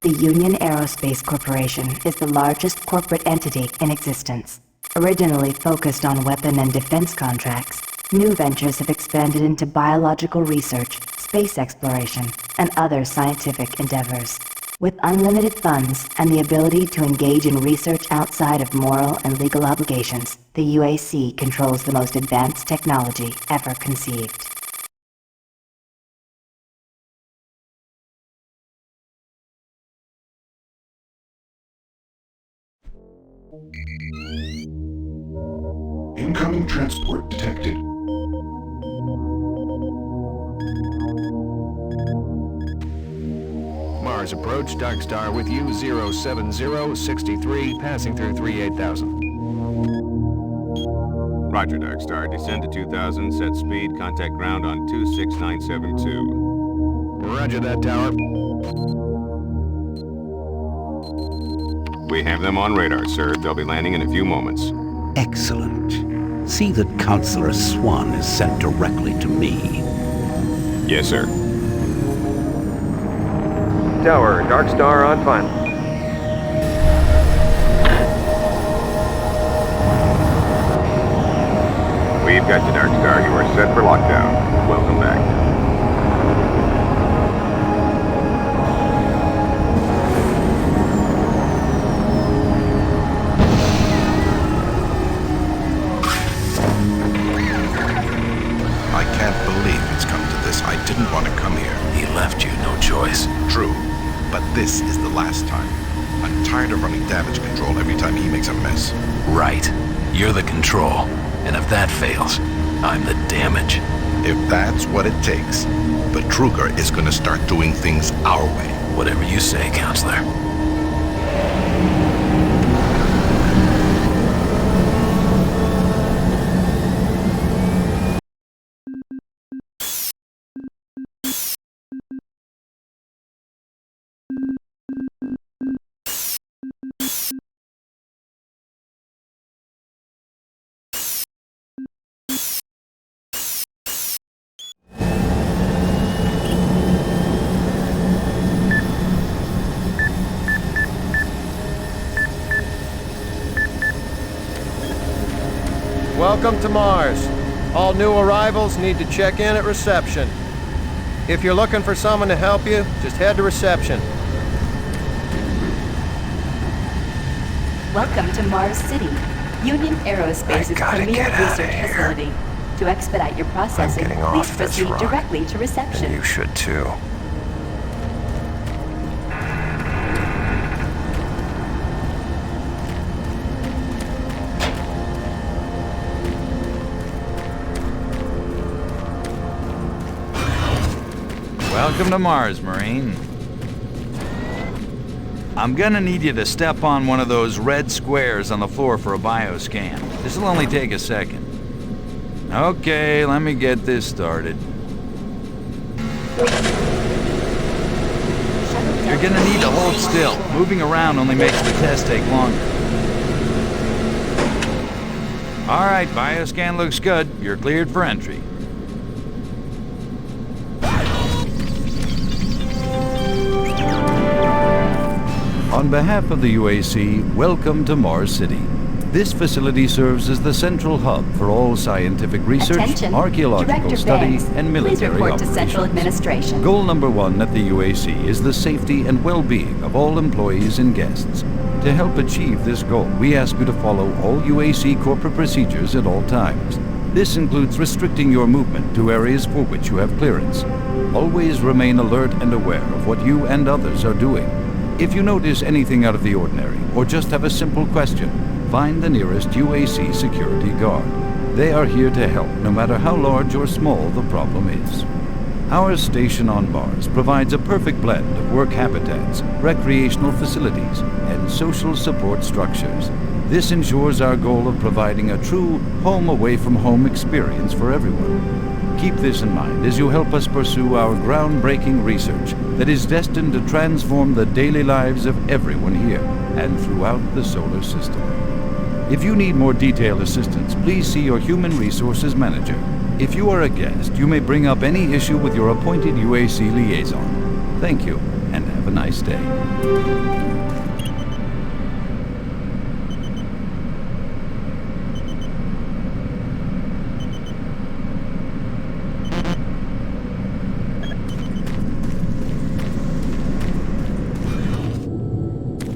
The Union Aerospace Corporation is the largest corporate entity in existence. Originally focused on weapon and defense contracts, new ventures have expanded into biological research, space exploration, and other scientific endeavors. With unlimited funds and the ability to engage in research outside of moral and legal obligations, the UAC controls the most advanced technology ever conceived. Incoming transport detected. Mars approach, Dark Star with you, 07063, passing through 38,000. Roger, Dark Star. Descend to 2000, set speed, contact ground on 26972. Roger that, tower. We have them on radar, sir. They'll be landing in a few moments. Excellent. See that Counselor Swan is sent directly to me. Yes, sir. Tower, Dark Star on final. We've got you, Dark Star. You are set for lockdown. Welcome back. I can't believe it's come to this. I didn't want to come here. He left you no choice. True, but this is the last time. I'm tired of running damage control every time he makes a mess. Right. You're the control. And if that fails, I'm the damage. If that's what it takes, the Truger is going to start doing things our way. Whatever you say, Counselor. Welcome to Mars. All new arrivals need to check in at reception. If you're looking for someone to help you, just head to reception. Welcome to Mars City, Union Aerospace's premier research facility. To expedite your processing, please proceed directly to reception. And you should too. Welcome to Mars, Marine. I'm gonna need you to step on one of those red squares on the floor for a bioscan. This'll only take a second. Okay, let me get this started. You're gonna need to hold still. Moving around only makes the test take longer. All right, bioscan looks good. You're cleared for entry. On behalf of the UAC, welcome to Mars City. This facility serves as the central hub for all scientific research, Attention. archaeological Director study, Banks, and please military report operations. to Central Administration. Goal number one at the UAC is the safety and well-being of all employees and guests. To help achieve this goal, we ask you to follow all UAC corporate procedures at all times. This includes restricting your movement to areas for which you have clearance. Always remain alert and aware of what you and others are doing. If you notice anything out of the ordinary, or just have a simple question, find the nearest UAC security guard. They are here to help, no matter how large or small the problem is. Our station on Mars provides a perfect blend of work habitats, recreational facilities, and social support structures. This ensures our goal of providing a true home-away-from-home experience for everyone. Keep this in mind as you help us pursue our groundbreaking research that is destined to transform the daily lives of everyone here and throughout the solar system. If you need more detailed assistance, please see your Human Resources Manager. If you are a guest, you may bring up any issue with your appointed UAC liaison. Thank you. and have a nice day.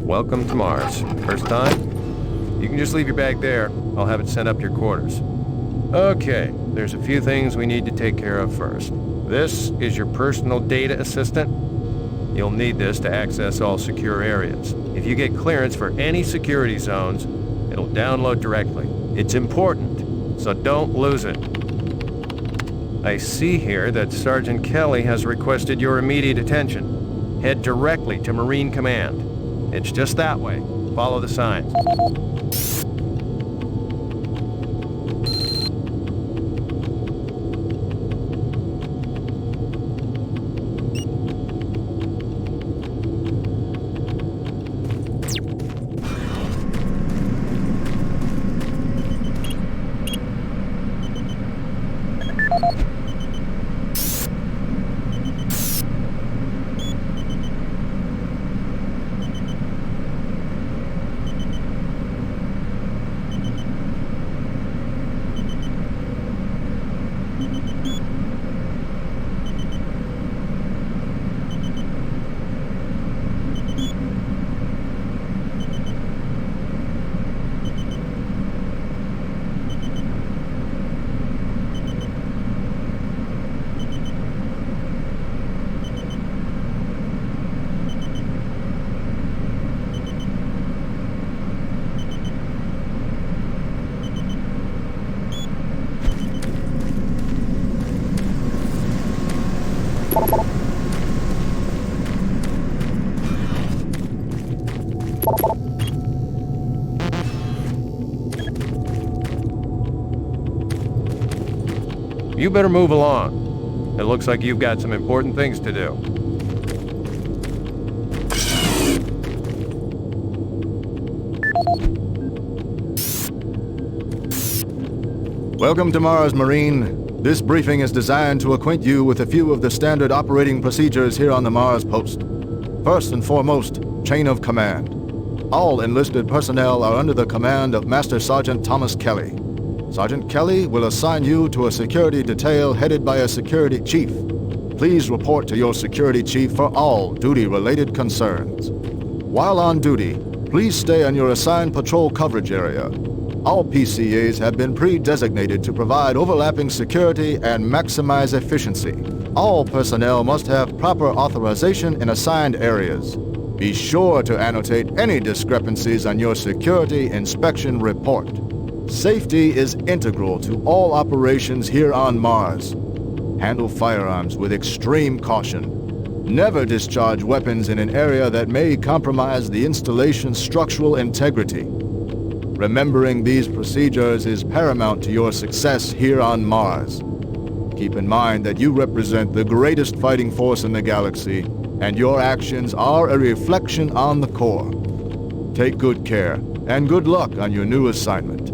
Welcome to Mars. First time? You can just leave your bag there. I'll have it sent up to your quarters. Okay, there's a few things we need to take care of first. This is your personal data assistant. You'll need this to access all secure areas. If you get clearance for any security zones, it'll download directly. It's important, so don't lose it. I see here that Sergeant Kelly has requested your immediate attention. Head directly to Marine Command. It's just that way. Follow the signs. You better move along. It looks like you've got some important things to do. Welcome to Mars, Marine. This briefing is designed to acquaint you with a few of the standard operating procedures here on the Mars post. First and foremost, chain of command. All enlisted personnel are under the command of Master Sergeant Thomas Kelly. Sergeant Kelly will assign you to a security detail headed by a security chief. Please report to your security chief for all duty-related concerns. While on duty, please stay on your assigned patrol coverage area. All PCAs have been pre-designated to provide overlapping security and maximize efficiency. All personnel must have proper authorization in assigned areas. Be sure to annotate any discrepancies on your security inspection report. Safety is integral to all operations here on Mars. Handle firearms with extreme caution. Never discharge weapons in an area that may compromise the installation's structural integrity. Remembering these procedures is paramount to your success here on Mars. Keep in mind that you represent the greatest fighting force in the galaxy, and your actions are a reflection on the Corps. Take good care, and good luck on your new assignment.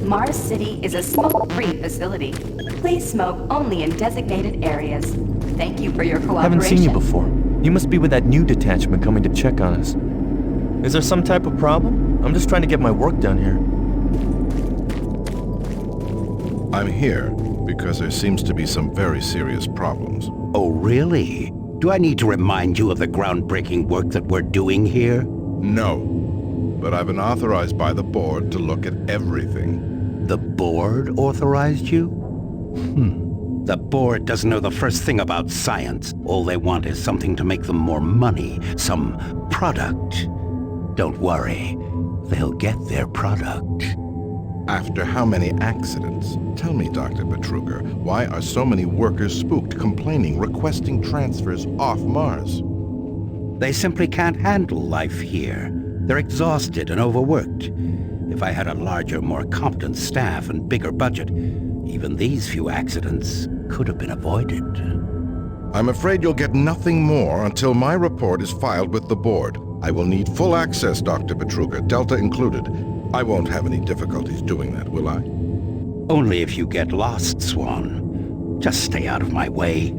Mars City is a smoke-free facility. Please smoke only in designated areas. Thank you for your cooperation. Haven't seen you before. You must be with that new detachment coming to check on us. Is there some type of problem? I'm just trying to get my work done here. I'm here because there seems to be some very serious problems. Oh, really? Do I need to remind you of the groundbreaking work that we're doing here? No, but I've been authorized by the board to look at everything. The board authorized you? The board doesn't know the first thing about science. All they want is something to make them more money, some product. Don't worry, they'll get their product. After how many accidents? Tell me, Dr. Betruger, why are so many workers spooked, complaining, requesting transfers off Mars? They simply can't handle life here. They're exhausted and overworked. If I had a larger, more competent staff and bigger budget, even these few accidents could have been avoided. I'm afraid you'll get nothing more until my report is filed with the board. I will need full access, Dr. Betruger, Delta included. I won't have any difficulties doing that, will I? Only if you get lost, Swan. Just stay out of my way.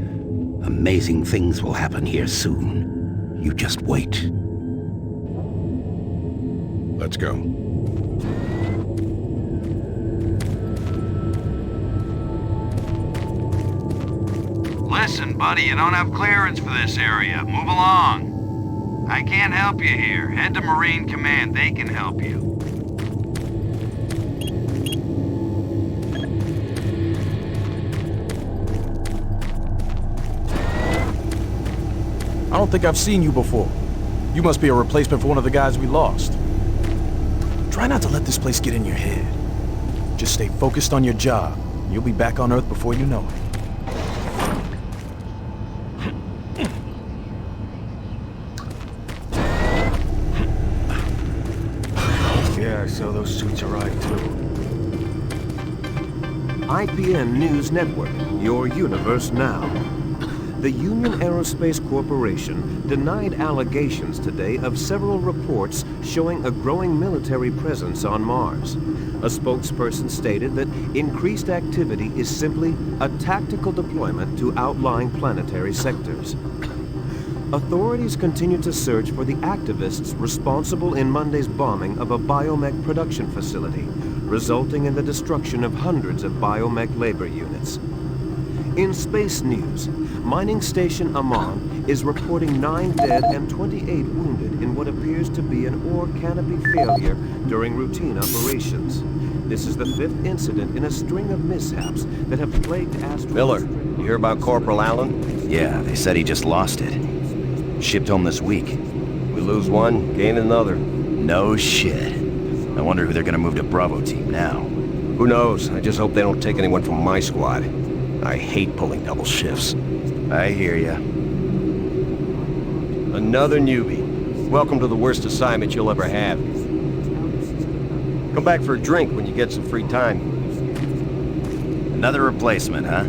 Amazing things will happen here soon. You just wait. Let's go. Listen, buddy, you don't have clearance for this area. Move along. I can't help you here. Head to Marine Command. They can help you. I don't think I've seen you before. You must be a replacement for one of the guys we lost. Try not to let this place get in your head. Just stay focused on your job. You'll be back on Earth before you know it. Yeah, so those suits arrived too. IPN News Network, your universe now. The Union Aerospace Corporation denied allegations today of several reports showing a growing military presence on Mars. A spokesperson stated that increased activity is simply a tactical deployment to outlying planetary sectors. Authorities continue to search for the activists responsible in Monday's bombing of a biomech production facility, resulting in the destruction of hundreds of biomech labor units. In space news, Mining Station Amman is reporting 9 dead and 28 wounded in what appears to be an ore canopy failure during routine operations. This is the 5th incident in a string of mishaps that have plagued asteroids. Miller, you hear about Corporal Allen? Yeah, they said he just lost it. Shipped home this week. We lose one, gain another. No shit. I wonder who they're gonna move to Bravo team now. Who knows? I just hope they don't take anyone from my squad. I hate pulling double shifts. I hear ya. Another newbie. Welcome to the worst assignment you'll ever have. Come back for a drink when you get some free time. Another replacement, huh?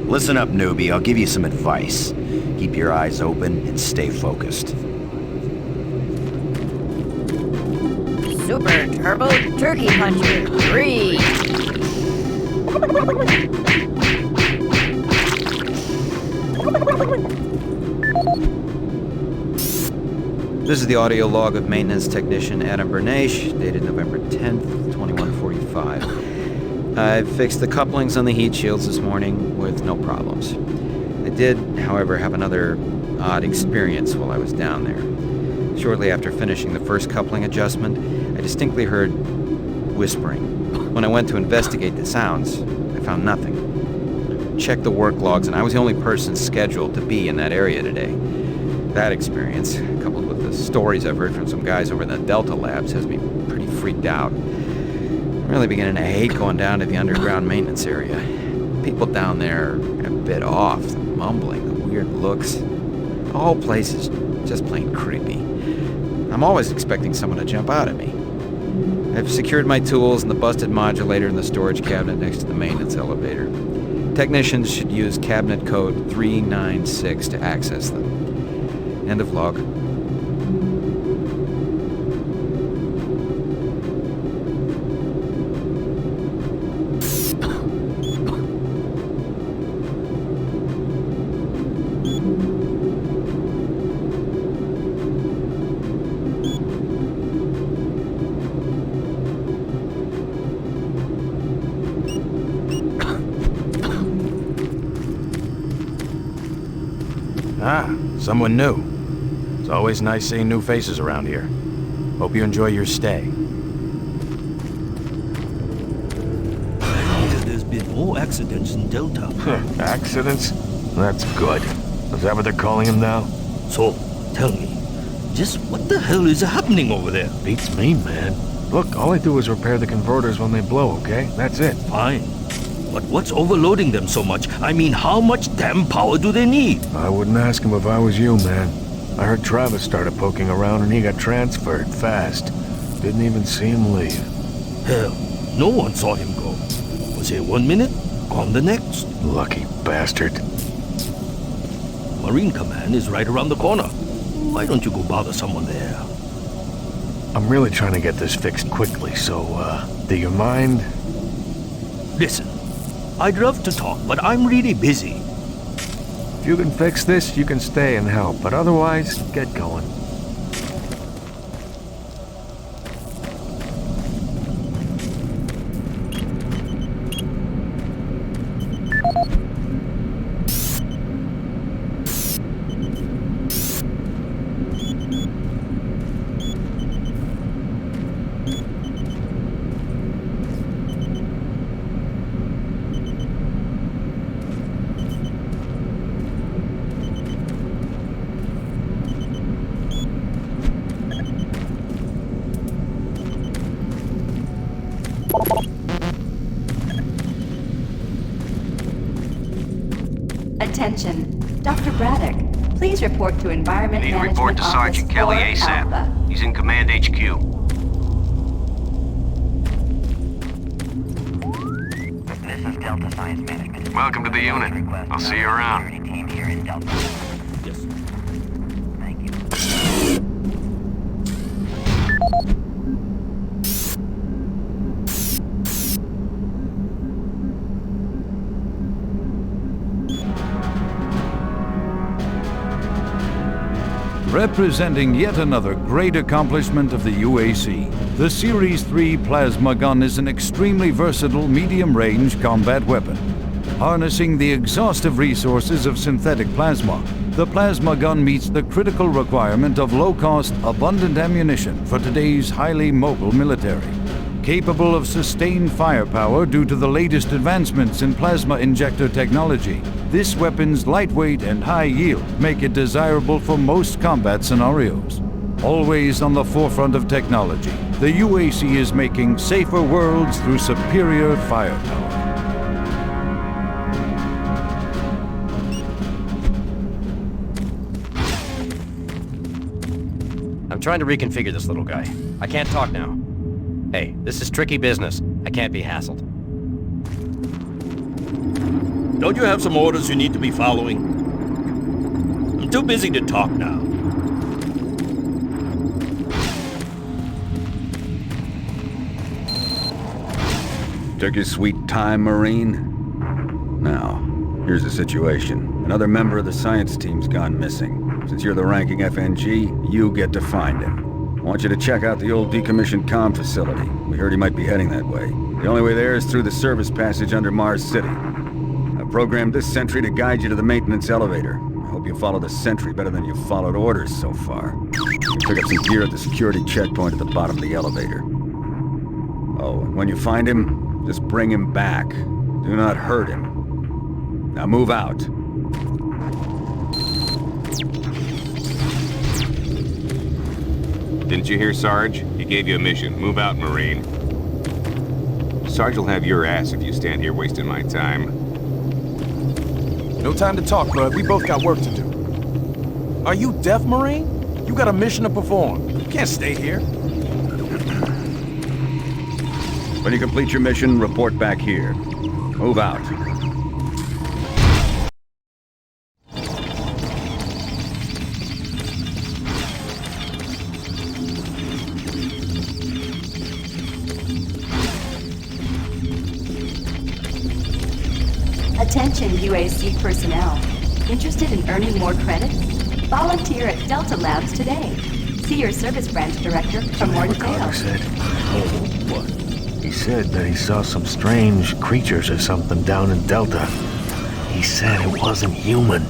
Listen up, newbie. I'll give you some advice. Keep your eyes open and stay focused. Super Turbo Turkey Puncher 3. This is the audio log of maintenance technician Adam Bernache, dated November 10th, 2145. I fixed the couplings on the heat shields this morning with no problems. I did, however, have another odd experience while I was down there. Shortly after finishing the first coupling adjustment, I distinctly heard whispering. When I went to investigate the sounds, I found nothing. I checked the work logs, and I was the only person scheduled to be in that area today. That experience, coupled with the stories I've heard from some guys over in the Delta Labs, has me pretty freaked out. I'm really beginning to hate going down to the underground maintenance area. People down there are a bit off, the mumbling, the weird looks. The whole place is just plain creepy. I'm always expecting someone to jump out at me. I've secured my tools and the busted modulator in the storage cabinet next to the maintenance elevator. Technicians should use cabinet code 396 to access them. End of log. Ah, someone new. It's always nice seeing new faces around here. Hope you enjoy your stay. There's been more accidents in Delta. Accidents? That's good. Is that what they're calling them now? So, tell me, just what the hell is happening over there? Beats me, man. Look, all I do is repair the converters when they blow, okay? That's it. Fine. But what's overloading them so much? I mean, how much damn power do they need? I wouldn't ask him if I was you, man. I heard Travis started poking around and he got transferred fast. Didn't even see him leave. Hell, no one saw him go. Was here 1 minute, gone the next. Lucky bastard. Marine Command is right around the corner. Why don't you go bother someone there? I'm really trying to get this fixed quickly, so, do you mind? Listen, I'd love to talk, but I'm really busy. If you can fix this, you can stay and help, but otherwise, get going. Attention, Dr. Braddock. Please report to Environment Need to Management report to Office Sergeant Kelly 4 ASAP. Alpha. He's in Command HQ. This is Delta Science Management. Welcome to the unit. I'll see you around. Team here in Delta. Yes. Thank you. Representing yet another great accomplishment of the UAC, the Series 3 plasma gun is an extremely versatile medium-range combat weapon. Harnessing the exhaustive resources of synthetic plasma, the plasma gun meets the critical requirement of low-cost, abundant ammunition for today's highly mobile military. Capable of sustained firepower due to the latest advancements in plasma injector technology, this weapon's lightweight and high yield make it desirable for most combat scenarios. Always on the forefront of technology, the UAC is making safer worlds through superior firepower. I'm trying to reconfigure this little guy. I can't talk now. Hey, this is tricky business. I can't be hassled. Don't you have some orders you need to be following? I'm too busy to talk now. Took your sweet time, Marine? Now, here's the situation. Another member of the science team's gone missing. Since you're the ranking FNG, you get to find him. I want you to check out the old decommissioned comm facility. We heard he might be heading that way. The only way there is through the service passage under Mars City. I've programmed this sentry to guide you to the maintenance elevator. I hope you follow the sentry better than you've followed orders so far. You pick up some gear at the security checkpoint at the bottom of the elevator. Oh, and when you find him, just bring him back. Do not hurt him. Now move out. Didn't you hear, Sarge? He gave you a mission. Move out, Marine. Sarge will have your ass if you stand here wasting my time. No time to talk, bud. We both got work to do. Are you deaf, Marine? You got a mission to perform. You can't stay here. When you complete your mission, report back here. Move out. Attention UAC personnel. Interested in earning more credits? Volunteer at Delta Labs today. See your service branch director for more details. Said. Oh, what? He said that he saw some strange creatures or something down in Delta. He said it wasn't human.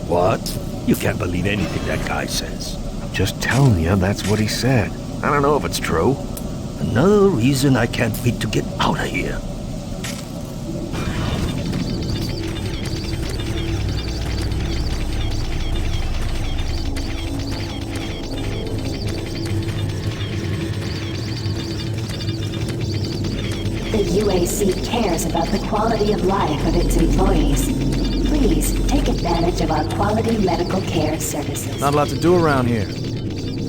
What? You can't believe anything that guy says. I'm just telling you, that's what he said. I don't know if it's true. Another reason I can't wait to get out of here. The UAC cares about the quality of life of its employees. Please take advantage of our quality medical care services. Not a lot to do around here,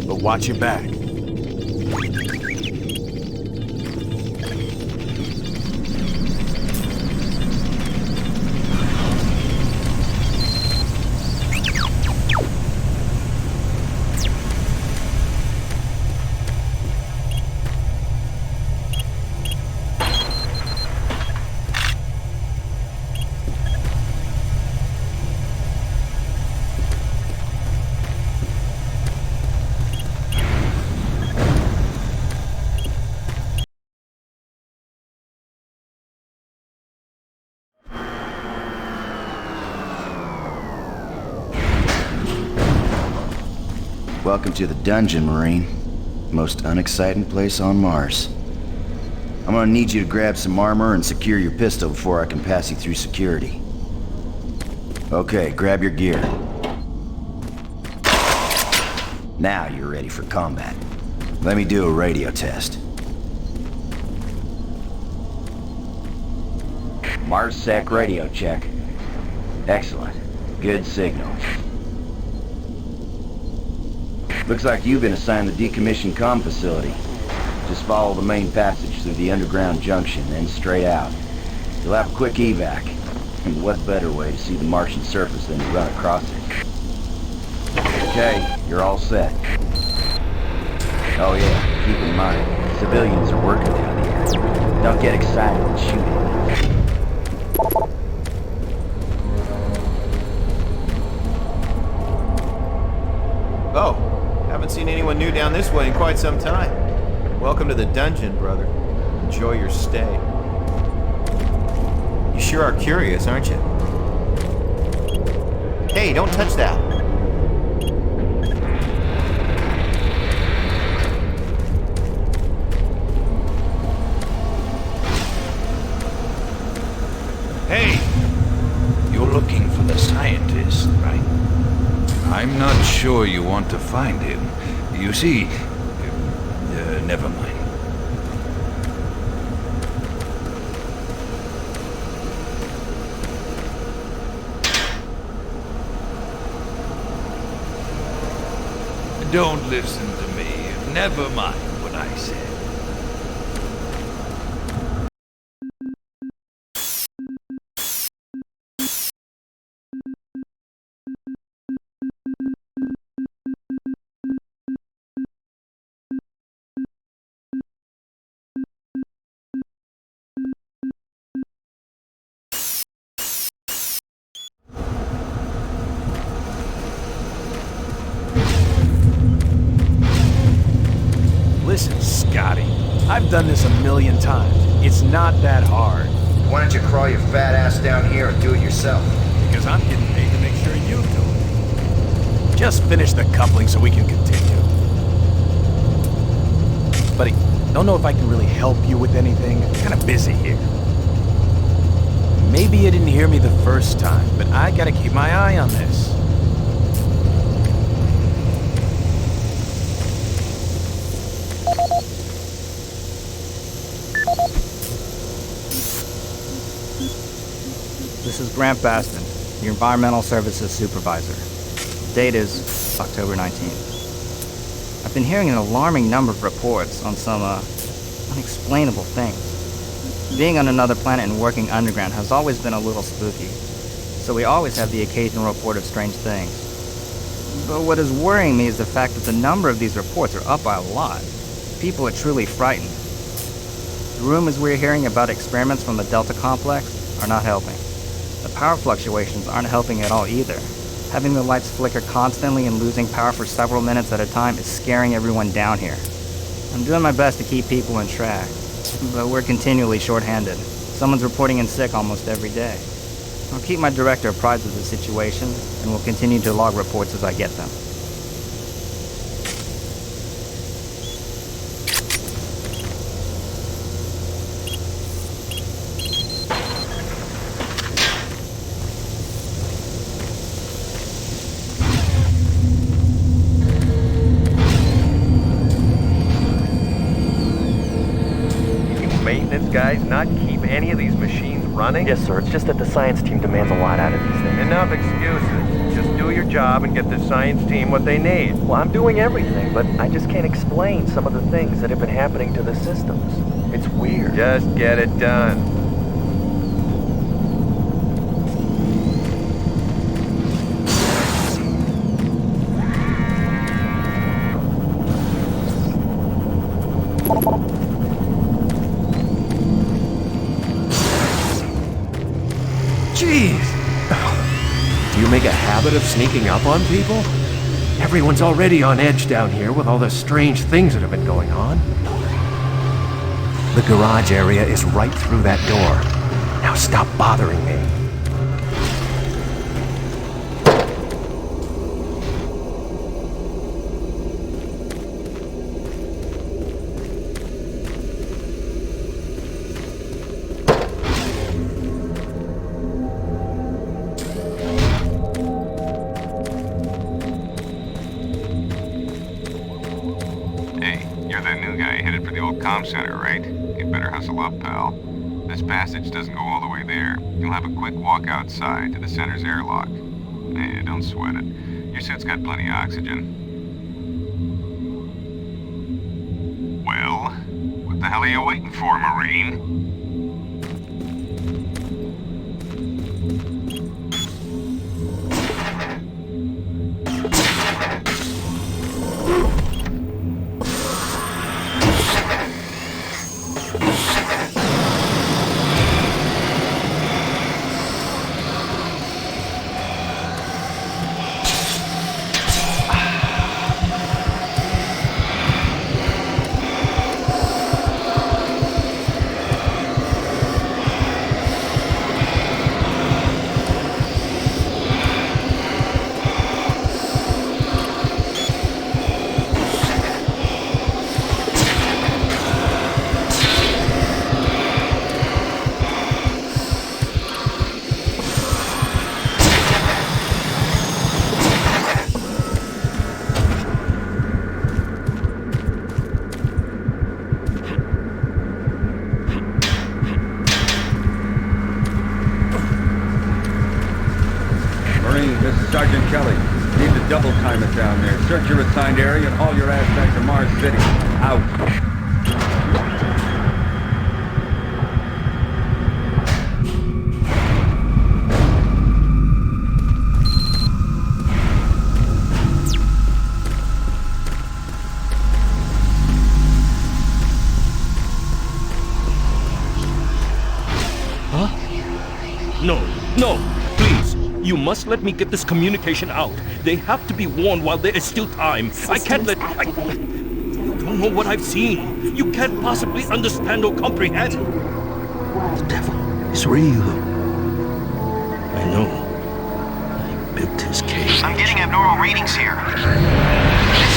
but watch your back. Welcome to the dungeon, Marine. Most unexciting place on Mars. I'm gonna need you to grab some armor and secure your pistol before I can pass you through security. Okay, grab your gear. Now you're ready for combat. Let me do a radio test. MarsSec radio check. Excellent. Good signal. Looks like you've been assigned the decommissioned comm facility. Just follow the main passage through the underground junction, then straight out. You'll have a quick evac. And what better way to see the Martian surface than to run across it? Okay, you're all set. Oh yeah, keep in mind, civilians are working down here. Don't get excited and shoot at them. Oh, haven't seen anyone new down this way in quite some time. Welcome to the dungeon, brother. Enjoy your stay. You sure are curious, aren't you? Hey, don't touch that. Hey! You're looking for the scientist, right? I'm not sure you want to find him. You see... never mind. Don't listen to me. Never mind what I said. Listen, Scotty, I've done this a million times. It's not that hard. Why don't you crawl your fat ass down here and do it yourself? Because I'm getting paid to make sure you do it. Just finish the coupling so we can continue. Buddy, don't know if I can really help you with anything. I'm kind of busy here. Maybe you didn't hear me the first time, but I gotta keep my eye on this. This is Grant Baston, your Environmental Services Supervisor. The date is October 19th. I've been hearing an alarming number of reports on some, unexplainable things. Being on another planet and working underground has always been a little spooky, so we always have the occasional report of strange things. But what is worrying me is the fact that the number of these reports are up by a lot. People are truly frightened. The rumors we're hearing about experiments from the Delta Complex are not helping. The power fluctuations aren't helping at all either. Having the lights flicker constantly and losing power for several minutes at a time is scaring everyone down here. I'm doing my best to keep people in track, but we're continually short-handed. Someone's reporting in sick almost every day. I'll keep my director apprised of the situation, and will continue to log reports as I get them. Guys, not keep any of these machines running? Yes, sir. It's just that the science team demands a lot out of these things. Enough excuses. Just do your job and get the science team what they need. Well, I'm doing everything, but I just can't explain some of the things that have been happening to the systems. It's weird. Just get it done. Jeez! Do you make a habit of sneaking up on people? Everyone's already on edge down here with all the strange things that have been going on. The garage area is right through that door. Now stop bothering me. comm center, right? You better hustle up, pal. This passage doesn't go all the way there. You'll have a quick walk outside to the center's airlock. Hey, don't sweat it. Your suit's got plenty of oxygen. Well, what the hell are you waiting for, Marine? Sergeant Kelly, need to double time it down there. Search your assigned area and haul your ass back to Mars City. Out. Huh? No, please. You must let me get this communication out. They have to be warned while there is still time. I can't let... You don't know what I've seen. You can't possibly understand or comprehend. The devil is real. I know. I built his cage. I'm getting abnormal readings here. This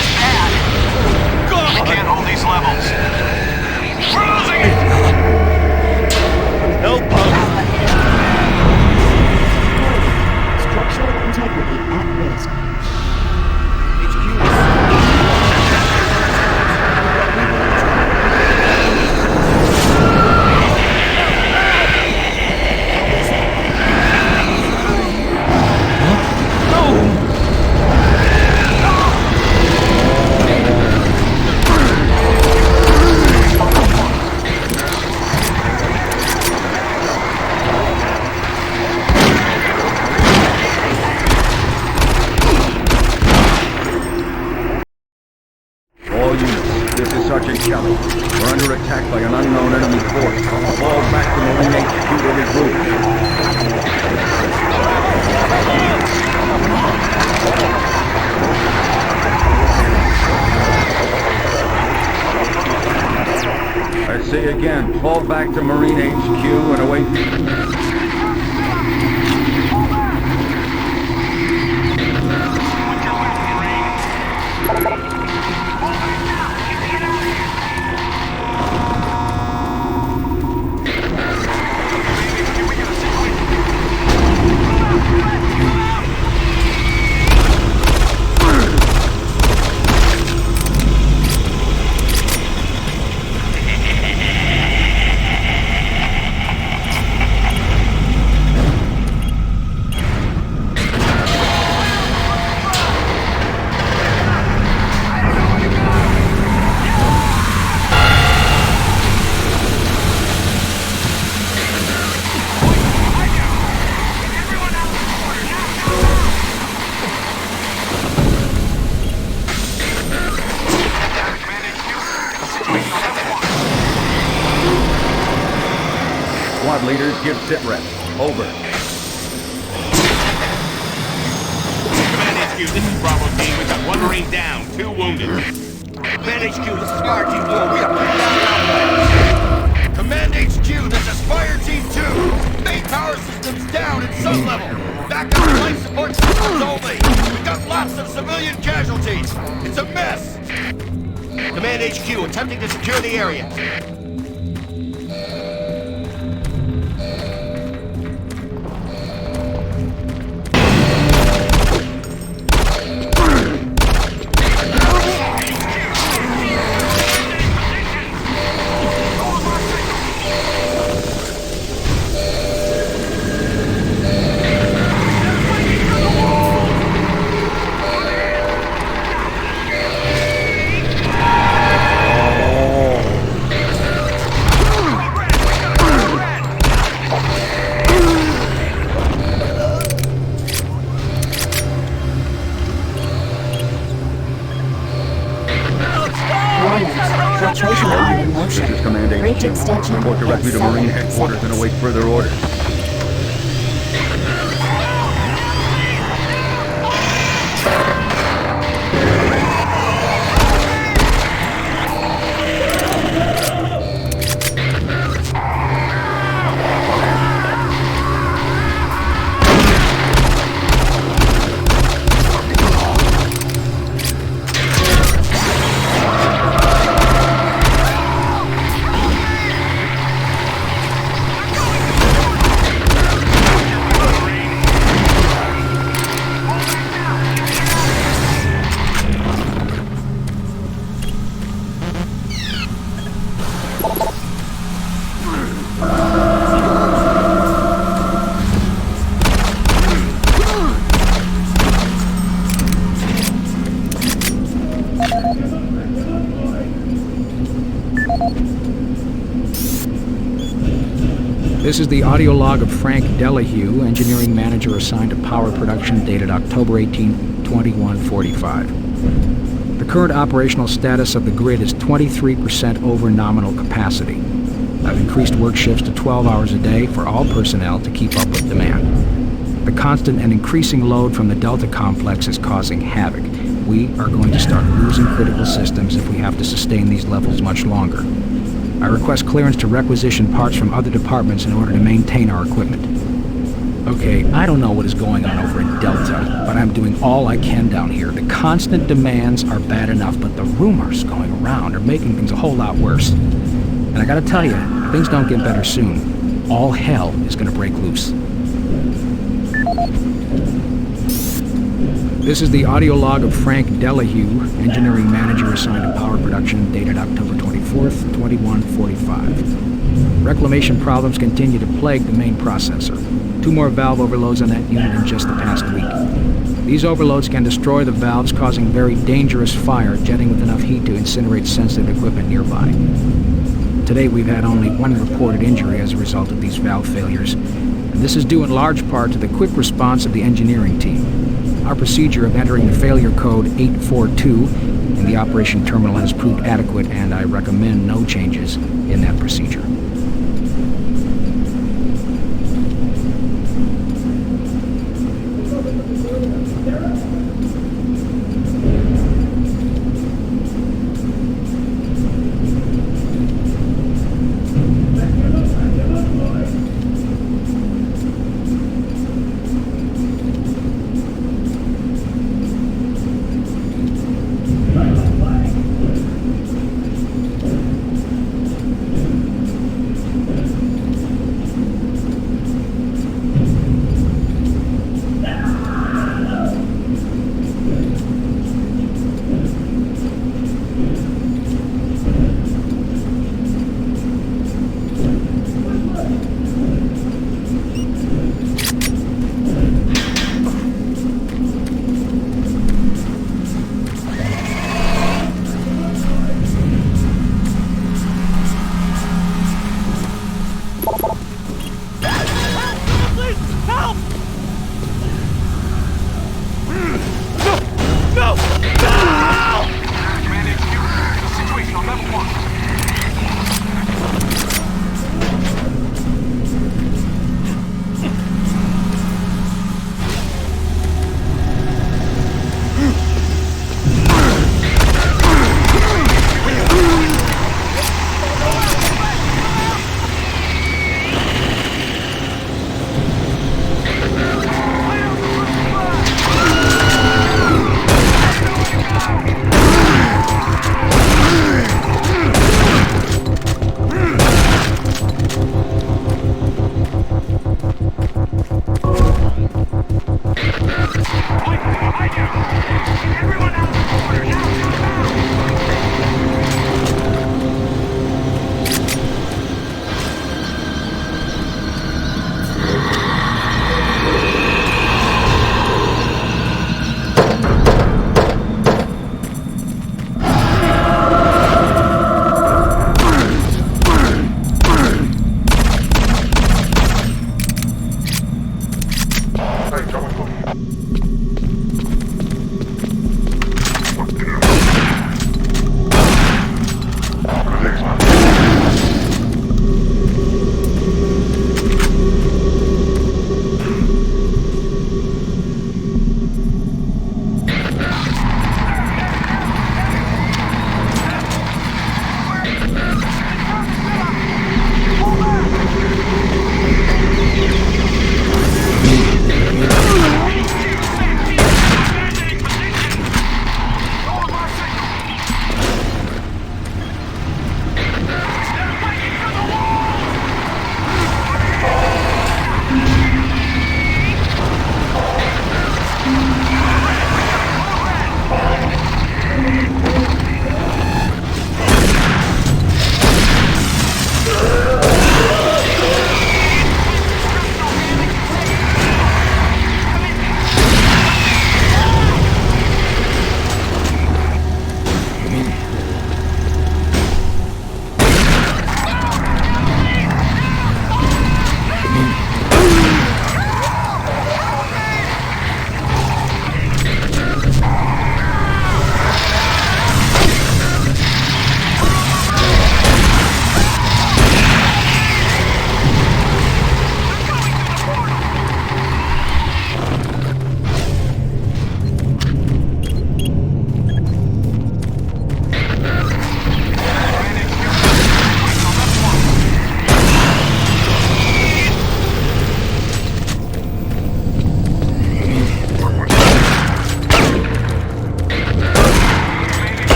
is bad. God! I can't hold these levels. We're losing it! Help us! Structural integrity at risk. Sergeant Kelly, we're under attack by an unknown enemy force. Fall back to Marine HQ to regroup. I say again, fall back to Marine HQ and await... Squad leaders, give sit reps. Over. Command HQ, this is Bravo team. We've got one Marine down, 2 wounded. Command HQ, this is Fire Team 4. We have Command HQ, this is Fire Team 2. Main power systems down at some level. Backup life support systems only. We've got lots of civilian casualties. It's a mess. Command HQ, attempting to secure the area. extension. Report directly to Marine Headquarters and await further orders. This is the audio log of Frank Delahue, engineering manager assigned to power production, dated October 18, 2145. The current operational status of the grid is 23% over nominal capacity. I've increased work shifts to 12 hours a day for all personnel to keep up with demand. The constant and increasing load from the Delta complex is causing havoc. We are going to start losing critical systems if we have to sustain these levels much longer. I request clearance to requisition parts from other departments in order to maintain our equipment. Okay, I don't know what is going on over in Delta, but I'm doing all I can down here. The constant demands are bad enough, but the rumors going around are making things a whole lot worse. And I gotta tell you, if things don't get better soon, all hell is gonna break loose. This is the audio log of Frank Delahue, engineering manager assigned to power production, dated October 24th, 2145. Reclamation problems continue to plague the main processor. 2 more valve overloads on that unit in just the past week. These overloads can destroy the valves, causing very dangerous fire, jetting with enough heat to incinerate sensitive equipment nearby. Today we've had only 1 reported injury as a result of these valve failures, and this is due in large part to the quick response of the engineering team. Our procedure of entering the failure code 842 in the operation terminal has proved adequate, and I recommend no changes in that procedure.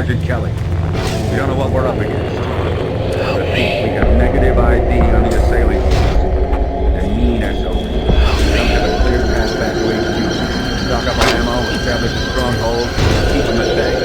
Sergeant Kelly. We don't know what we're up against. We have negative ID on the assailing force. They're mean SOBs. Some have a clear path back to HQ. Stock up on ammo, establish a stronghold, keep them at bay.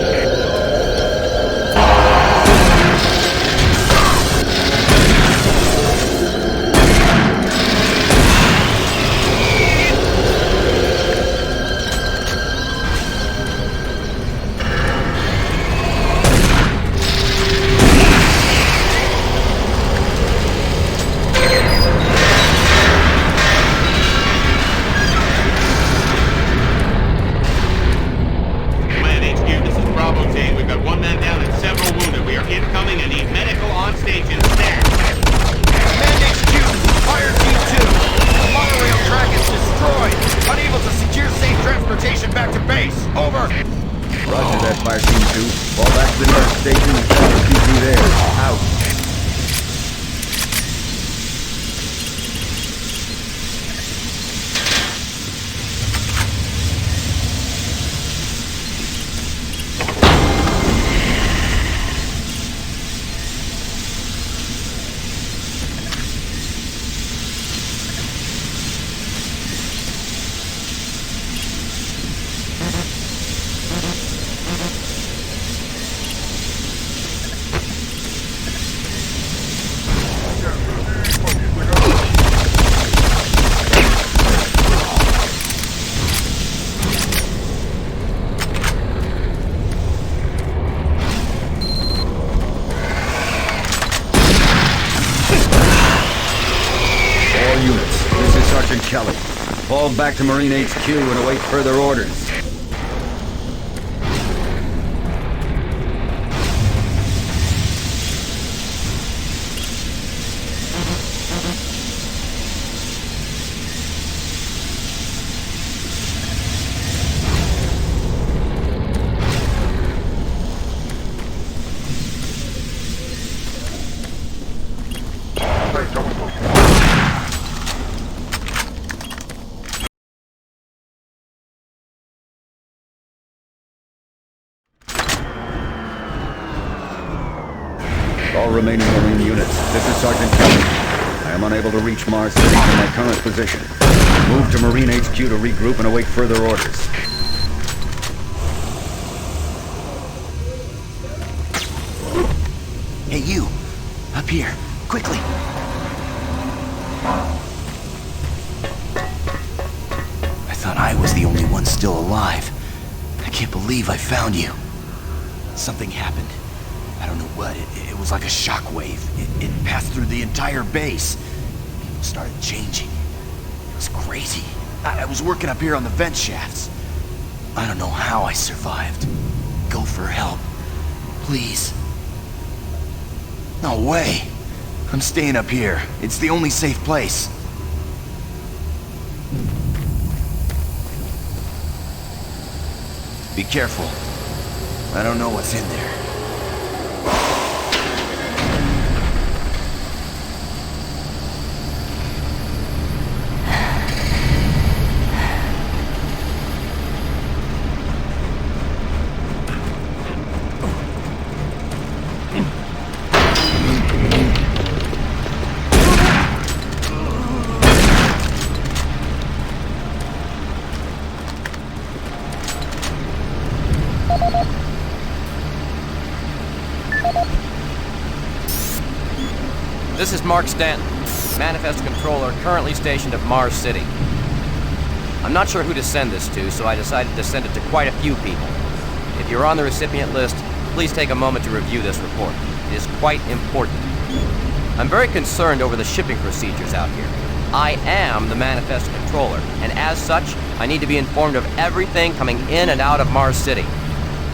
Kelly. Fall back to Marine HQ and await further orders. All remaining Marine units, this is Sergeant Kelly. I am unable to reach Mars City from my current position. Move to Marine HQ to regroup and await further orders. Hey, you! Up here, quickly! I thought I was the only one still alive. I can't believe I found you. Something happened. I don't know what. It was like a shockwave. It passed through the entire base. People started changing. It was crazy. I was working up here on the vent shafts. I don't know how I survived. Go for help. Please. No way. I'm staying up here. It's the only safe place. Be careful. I don't know what's in there. This is Mark Stanton, Manifest Controller, currently stationed at Mars City. I'm not sure who to send this to, so I decided to send it to quite a few people. If you're on the recipient list, please take a moment to review this report. It is quite important. I'm very concerned over the shipping procedures out here. I am the Manifest Controller, and as such, I need to be informed of everything coming in and out of Mars City.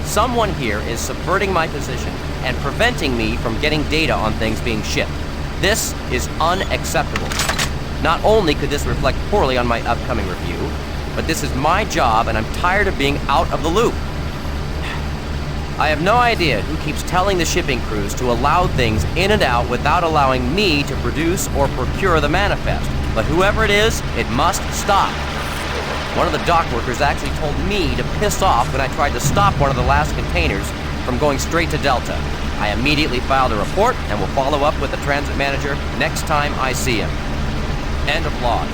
Someone here is subverting my position and preventing me from getting data on things being shipped. This is unacceptable. Not only could this reflect poorly on my upcoming review, but this is my job and I'm tired of being out of the loop. I have no idea who keeps telling the shipping crews to allow things in and out without allowing me to produce or procure the manifest. But whoever it is, it must stop. One of the dock workers actually told me to piss off when I tried to stop one of the last containers, from going straight to Delta. I immediately filed a report and will follow up with the transit manager next time I see him. End of log.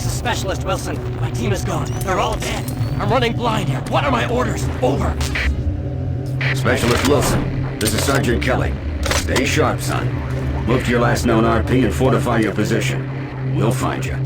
Specialist Wilson, my team is gone. They're all dead. I'm running blind here. What are my orders? Over. Specialist Wilson, this is Sergeant Kelly. Stay sharp, son. Move to your last known RP and fortify your position. We'll find you.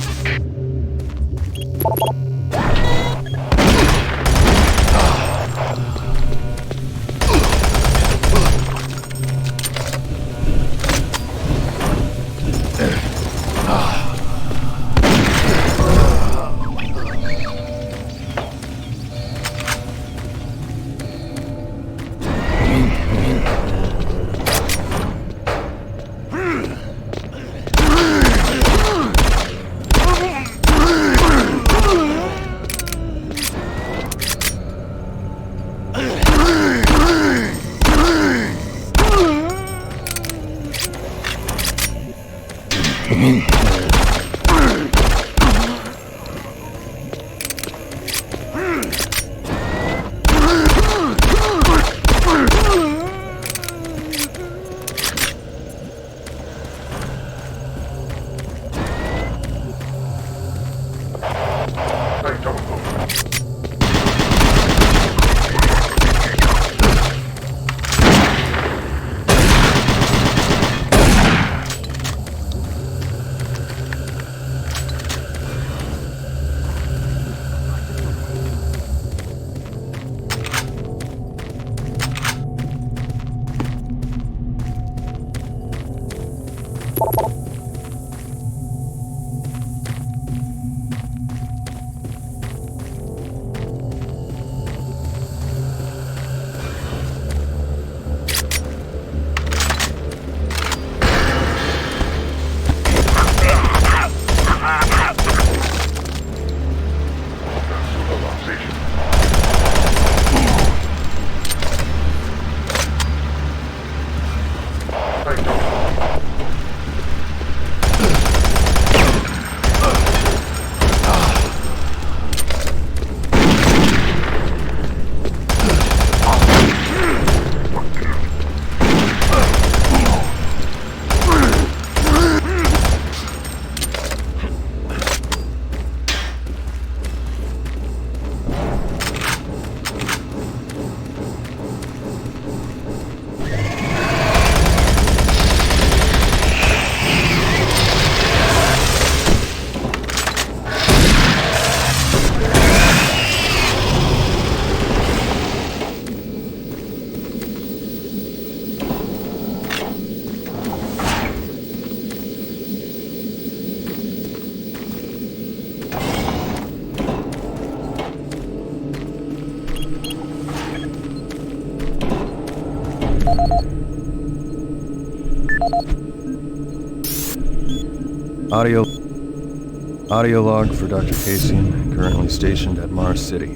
Audio log for Dr. Cassian, currently stationed at Mars City.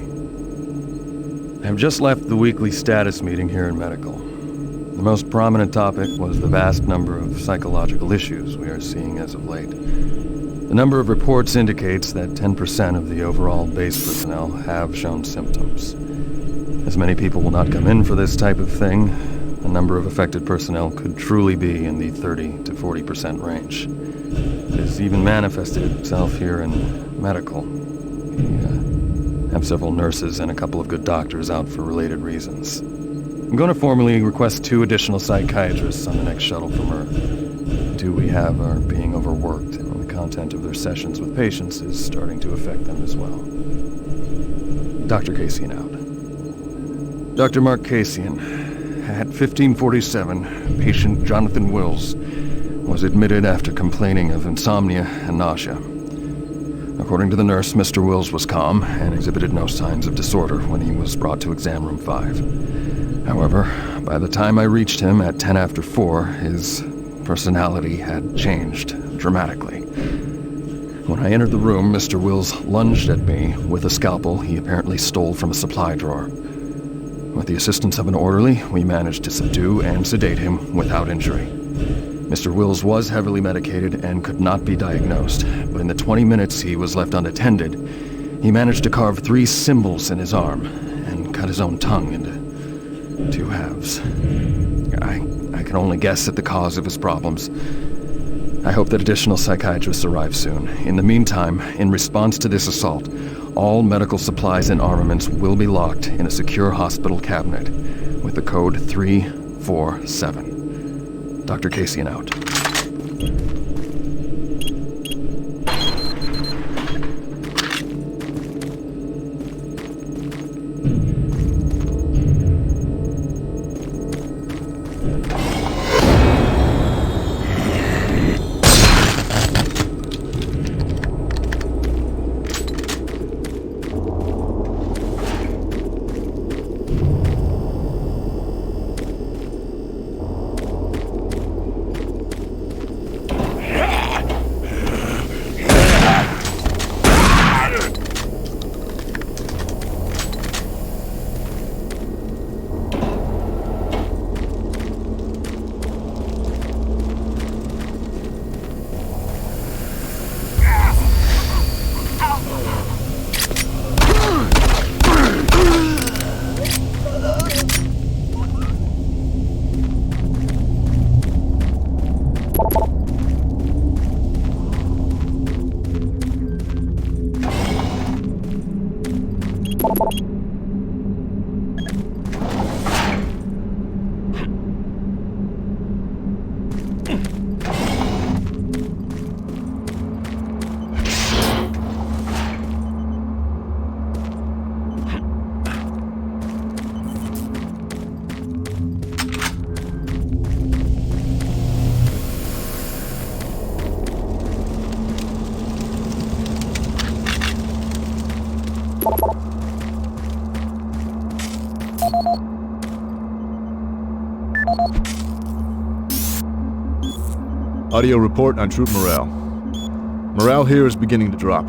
I have just left the weekly status meeting here in Medical. The most prominent topic was the vast number of psychological issues we are seeing as of late. The number of reports indicates that 10% of the overall base personnel have shown symptoms. As many people will not come in for this type of thing, the number of affected personnel could truly be in the 30 to 40% range. It has even manifested itself here in Medical. We have several nurses and a couple of good doctors out for related reasons. I'm going to formally request 2 additional psychiatrists on the next shuttle from Earth. The 2 we have are being overworked, and the content of their sessions with patients is starting to affect them as well. Dr. Cassian out. Dr. Mark Cassian, at 1547, patient Jonathan Wills was admitted after complaining of insomnia and nausea. According to the nurse, Mr. Wills was calm and exhibited no signs of disorder when he was brought to exam room 5. However, by the time I reached him at 10 after 4, his personality had changed dramatically. When I entered the room, Mr. Wills lunged at me with a scalpel he apparently stole from a supply drawer. With the assistance of an orderly, we managed to subdue and sedate him without injury. Mr. Wills was heavily medicated and could not be diagnosed, but in the 20 minutes he was left unattended, he managed to carve 3 symbols in his arm and cut his own tongue into 2 halves. I can only guess at the cause of his problems. I hope that additional psychiatrists arrive soon. In the meantime, in response to this assault, all medical supplies and armaments will be locked in a secure hospital cabinet with the code 347. Dr. Casey out. Audio report on troop morale. Morale here is beginning to drop.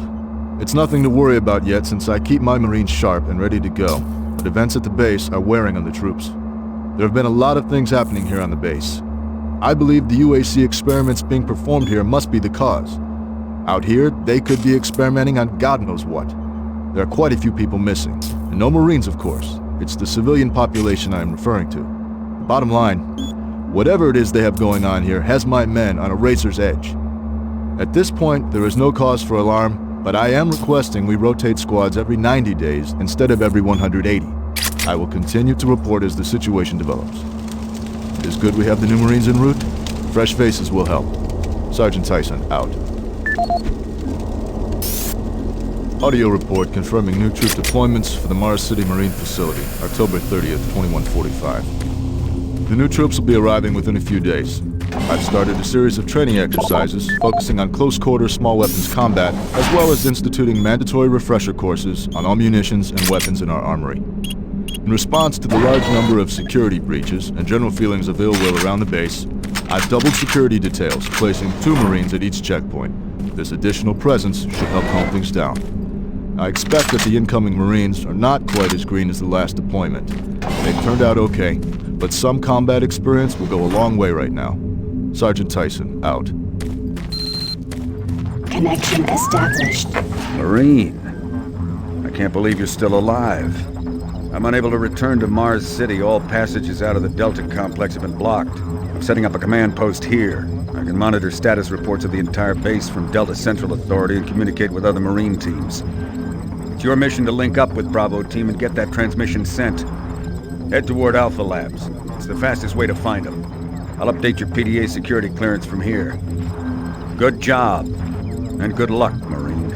It's nothing to worry about yet since I keep my Marines sharp and ready to go, but events at the base are wearing on the troops. There have been a lot of things happening here on the base. I believe the UAC experiments being performed here must be the cause. Out here, they could be experimenting on God knows what. There are quite a few people missing, and no Marines, of course. It's the civilian population I am referring to. The bottom line, whatever it is they have going on here has my men on a razor's edge. At this point, there is no cause for alarm, but I am requesting we rotate squads every 90 days instead of every 180. I will continue to report as the situation develops. It is good we have the new Marines en route. Fresh faces will help. Sergeant Tyson, out. Audio report confirming new troop deployments for the Mars City Marine Facility, October 30th, 2145. The new troops will be arriving within a few days. I've started a series of training exercises focusing on close-quarter small weapons combat, as well as instituting mandatory refresher courses on all munitions and weapons in our armory. In response to the large number of security breaches and general feelings of ill will around the base, I've doubled security details, placing 2 Marines at each checkpoint. This additional presence should help calm things down. I expect that the incoming Marines are not quite as green as the last deployment. They've turned out okay, but some combat experience will go a long way right now. Sergeant Tyson, out. Connection established. Marine, I can't believe you're still alive. I'm unable to return to Mars City. All passages out of the Delta complex have been blocked. I'm setting up a command post here. I can monitor status reports of the entire base from Delta Central Authority and communicate with other Marine teams. It's your mission to link up with Bravo Team and get that transmission sent. Head toward Alpha Labs. It's the fastest way to find them. I'll update your PDA security clearance from here. Good job, and good luck, Marine.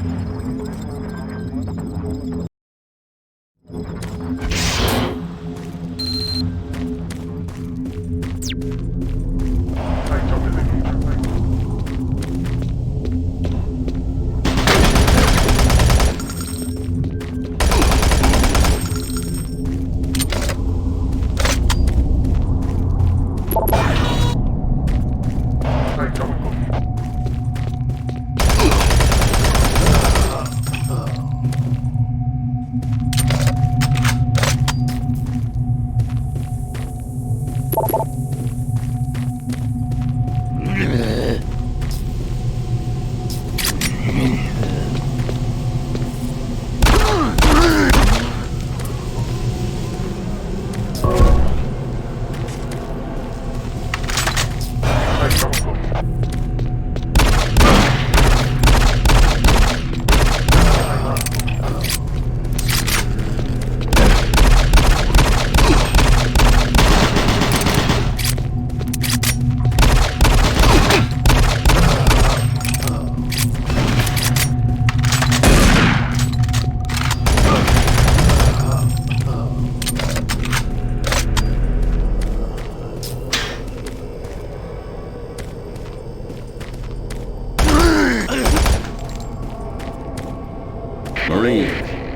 Marine,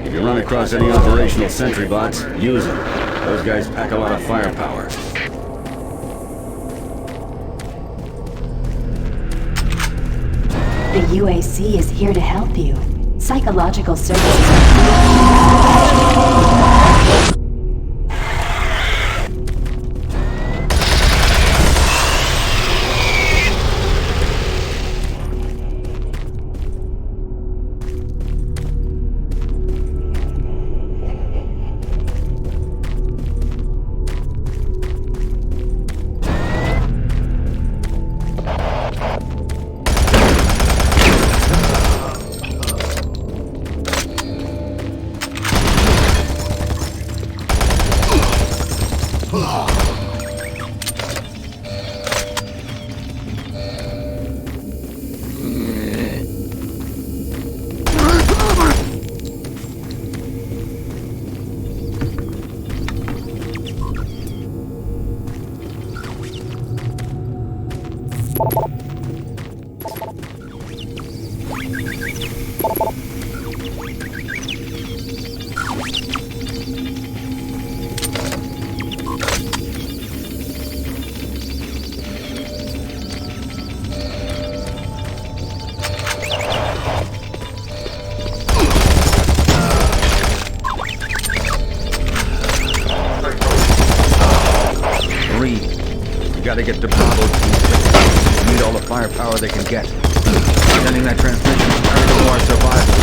if you run across any operational sentry bots, use them. Those guys pack a lot of firepower. The UAC is here to help you. Psychological services are gotta get to Bravo Team 6. Need all the firepower they can get. Sending that transmission is critical to our survival.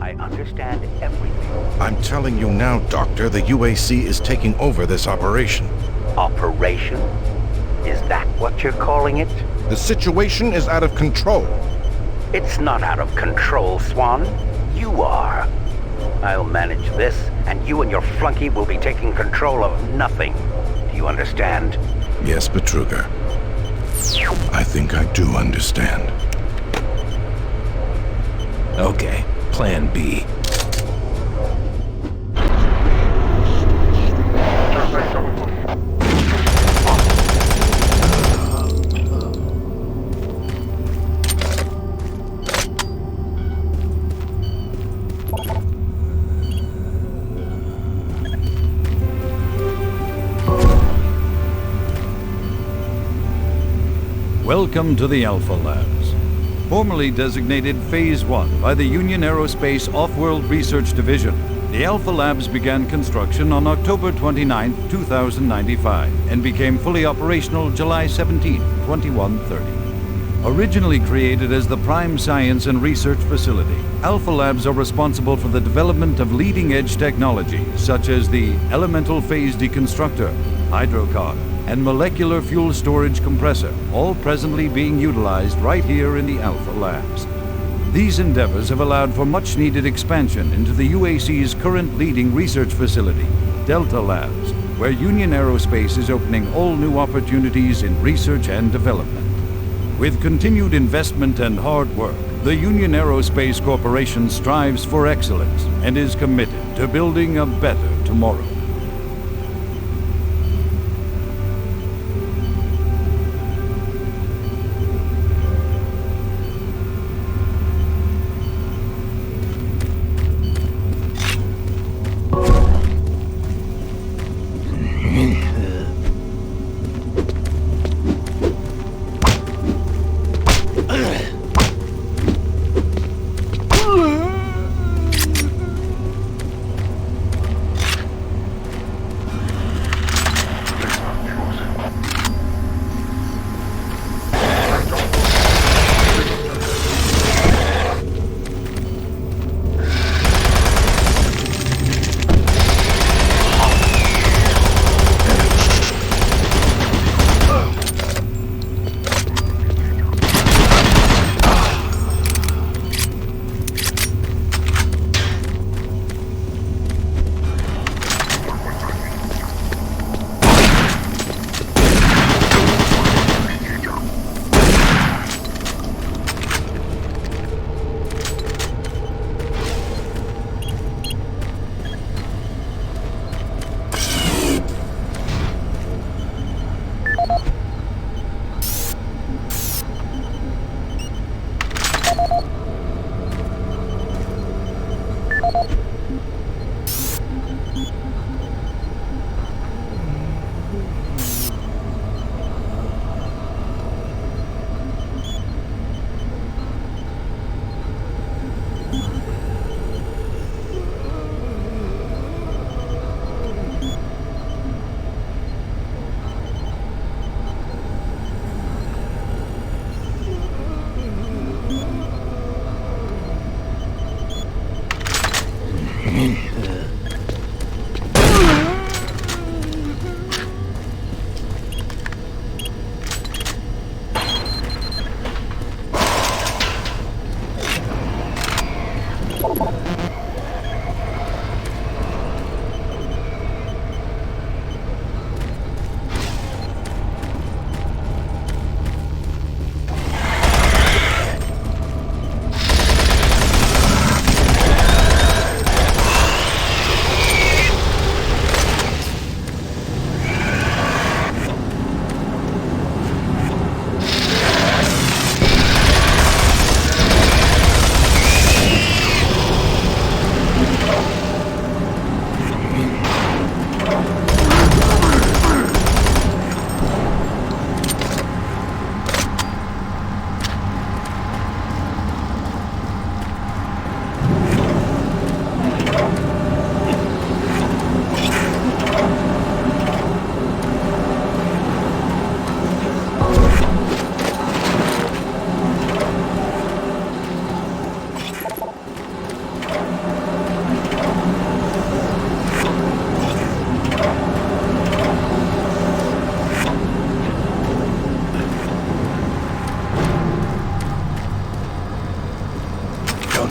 I understand everything. I'm telling you now, Doctor, the UAC is taking over this operation. Operation? Is that what you're calling it? The situation is out of control. It's not out of control, Swan. You are. I'll manage this, and you and your flunky will be taking control of nothing. Do you understand? Yes, Betruger. I think I do understand. Okay, plan B. Welcome to the Alpha Labs. Formerly designated Phase 1 by the Union Aerospace Off-World Research Division, the Alpha Labs began construction on October 29, 2095, and became fully operational July 17, 2130. Originally created as the prime science and research facility, Alpha Labs are responsible for the development of leading-edge technology such as the elemental phase deconstructor, hydrocon, and molecular fuel storage compressor, all presently being utilized right here in the Alpha Labs. These endeavors have allowed for much-needed expansion into the UAC's current leading research facility, Delta Labs, where Union Aerospace is opening all new opportunities in research and development. With continued investment and hard work, the Union Aerospace Corporation strives for excellence and is committed to building a better tomorrow.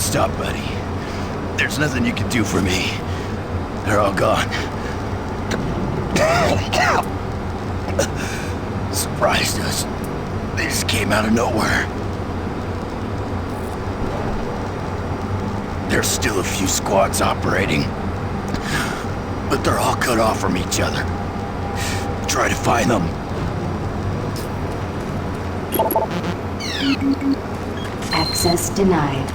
stop, buddy. There's nothing you can do for me. They're all gone. Surprised us. They just came out of nowhere. There's still a few squads operating, but they're all cut off from each other. Try to find them. Access denied.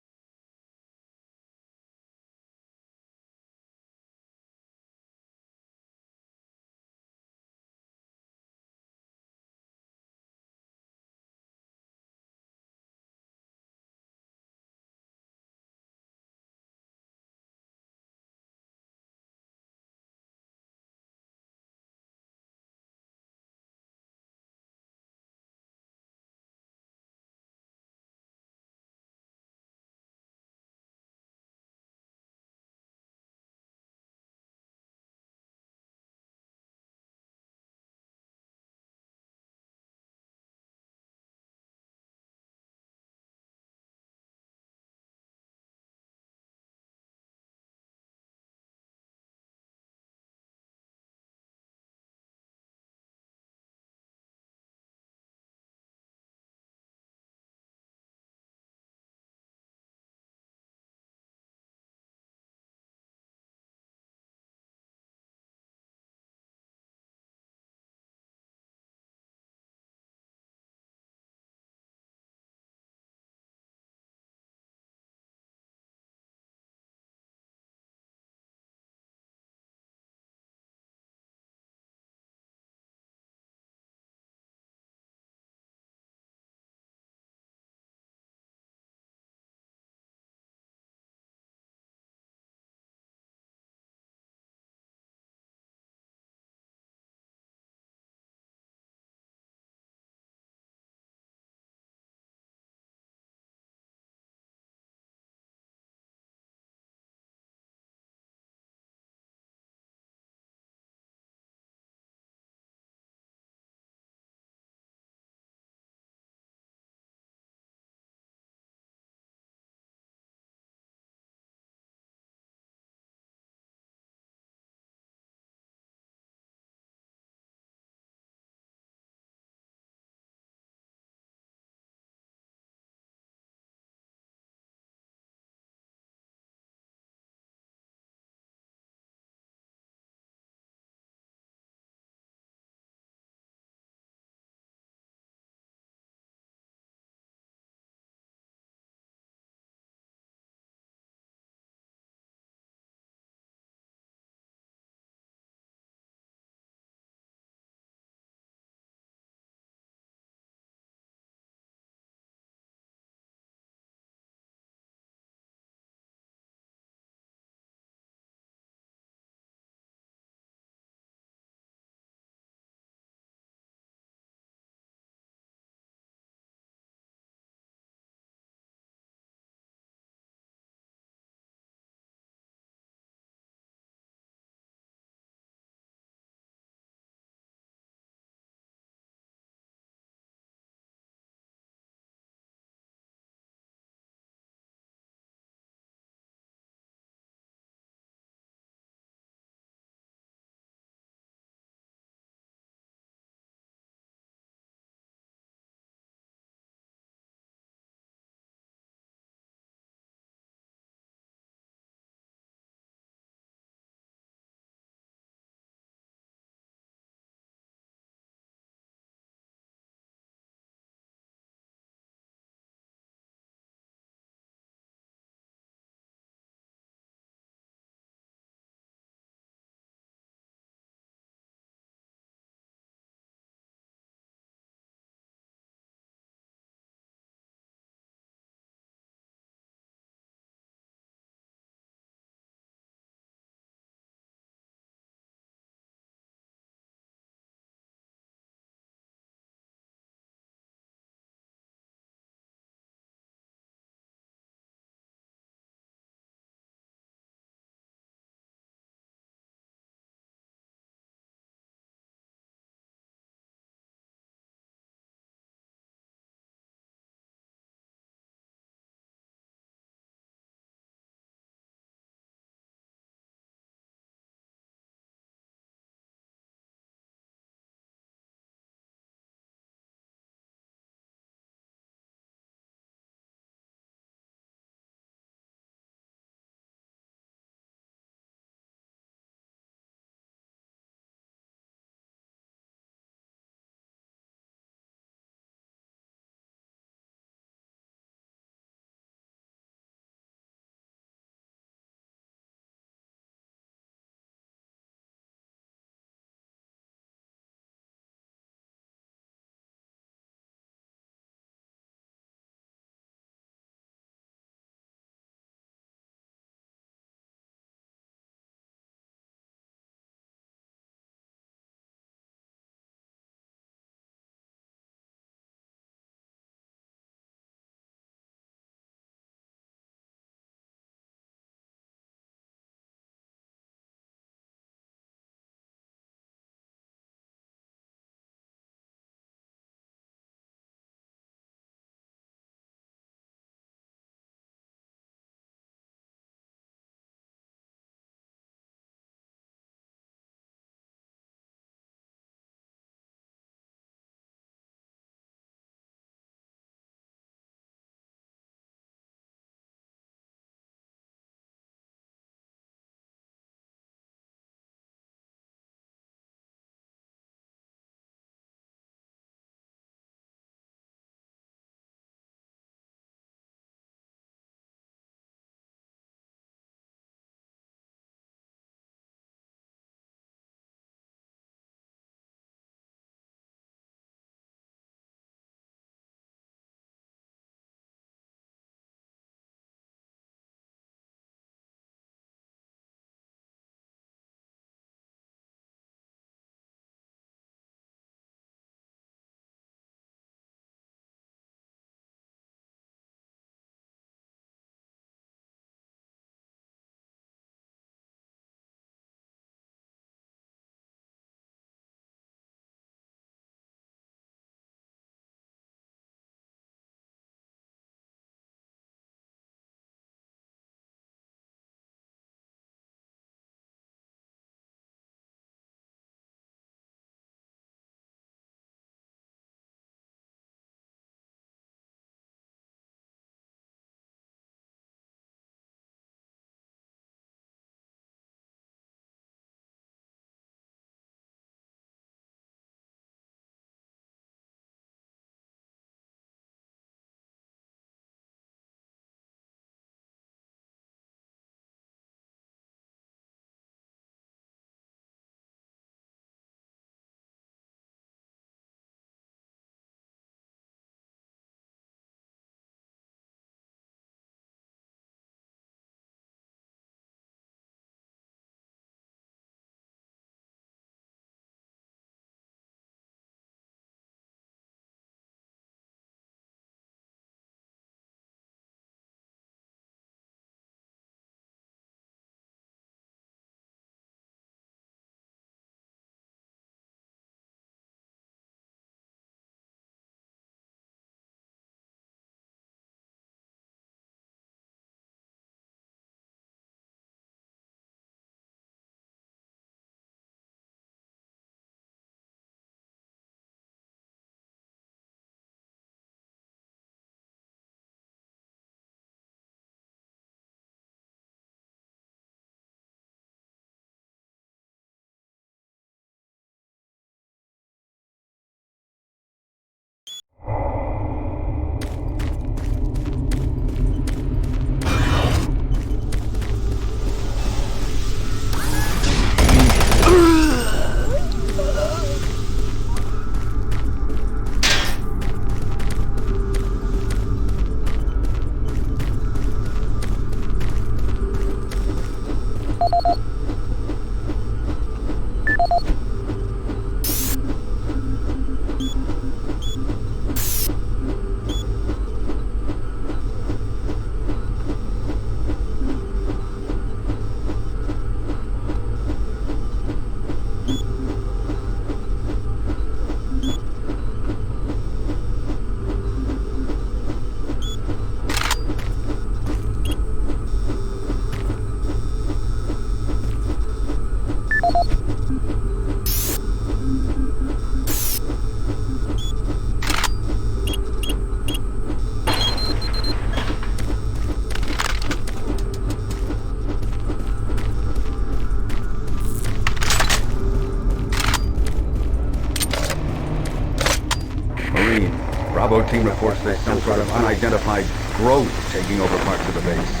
Bravo team reports there's some sort of unidentified growth taking over parts of the base.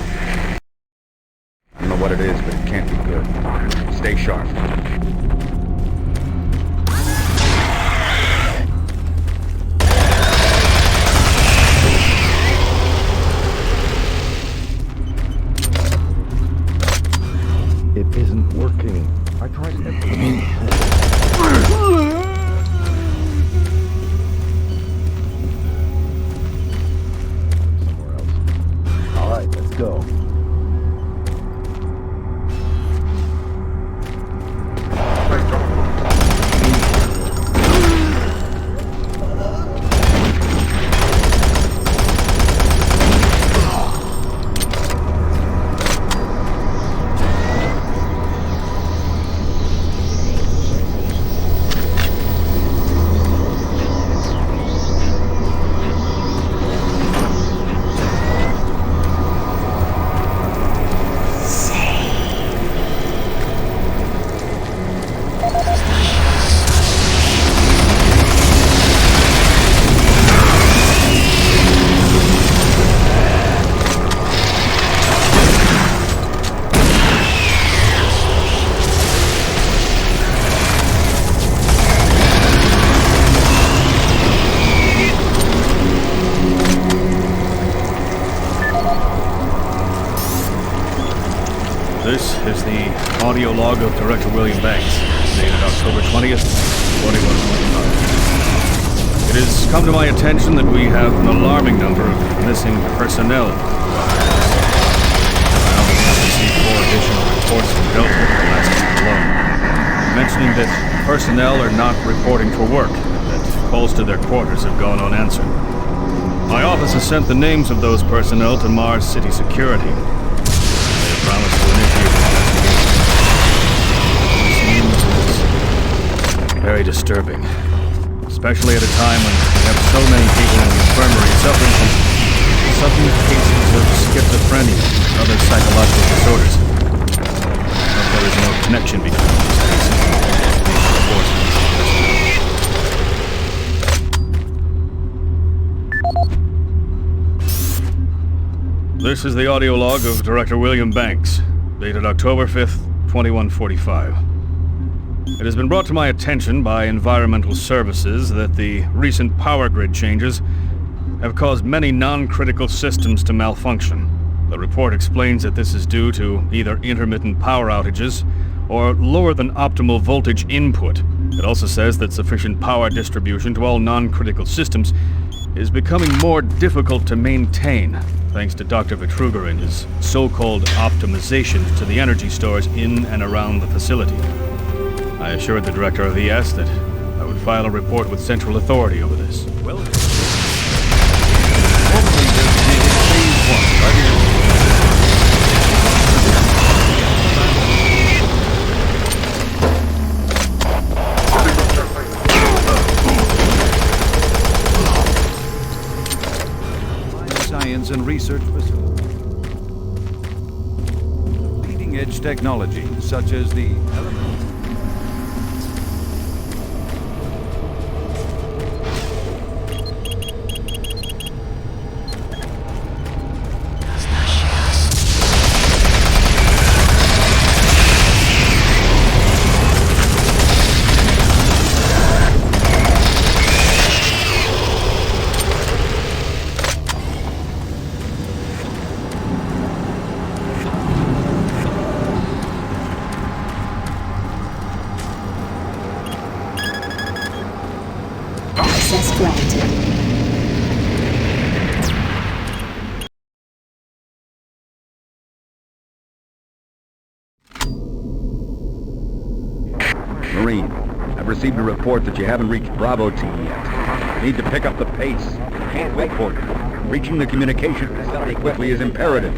I don't know what it is, but it can't be good. Stay sharp. It isn't working. I tried everything. Somewhere else. All right, let's go. This is the audio log of Director William Banks, dated October 20th, 2145. It has come to my attention that we have an alarming number of missing personnel. I also received 4 additional reports from Delta in the last week alone, mentioning that personnel are not reporting for work, and that calls to their quarters have gone unanswered. My office has sent the names of those personnel to Mars City Security. Promise to initiate the investigation. It seems very disturbing, especially at a time when we have so many people in the infirmary suffering from sudden cases of schizophrenia and other psychological disorders. But there is no connection between these cases and these reports. This is the audio log of Director William Banks, dated October 5th, 2145. It has been brought to my attention by Environmental Services that the recent power grid changes have caused many non-critical systems to malfunction. The report explains that this is due to either intermittent power outages or lower than optimal voltage input. It also says that sufficient power distribution to all non-critical systems is becoming more difficult to maintain, thanks to Dr. Vitruger and his so-called optimization to the energy stores in and around the facility. I assured the director of ES that I would file a report with central authority over this. Well, formerly designated Phase 1 by the Science and Research Facility. Leading-edge technology, such as the Access granted. Marine, I've received a report that you haven't reached Bravo team yet. You need to pick up the pace. Can't wait for you. Reaching the communication facility quickly is imperative.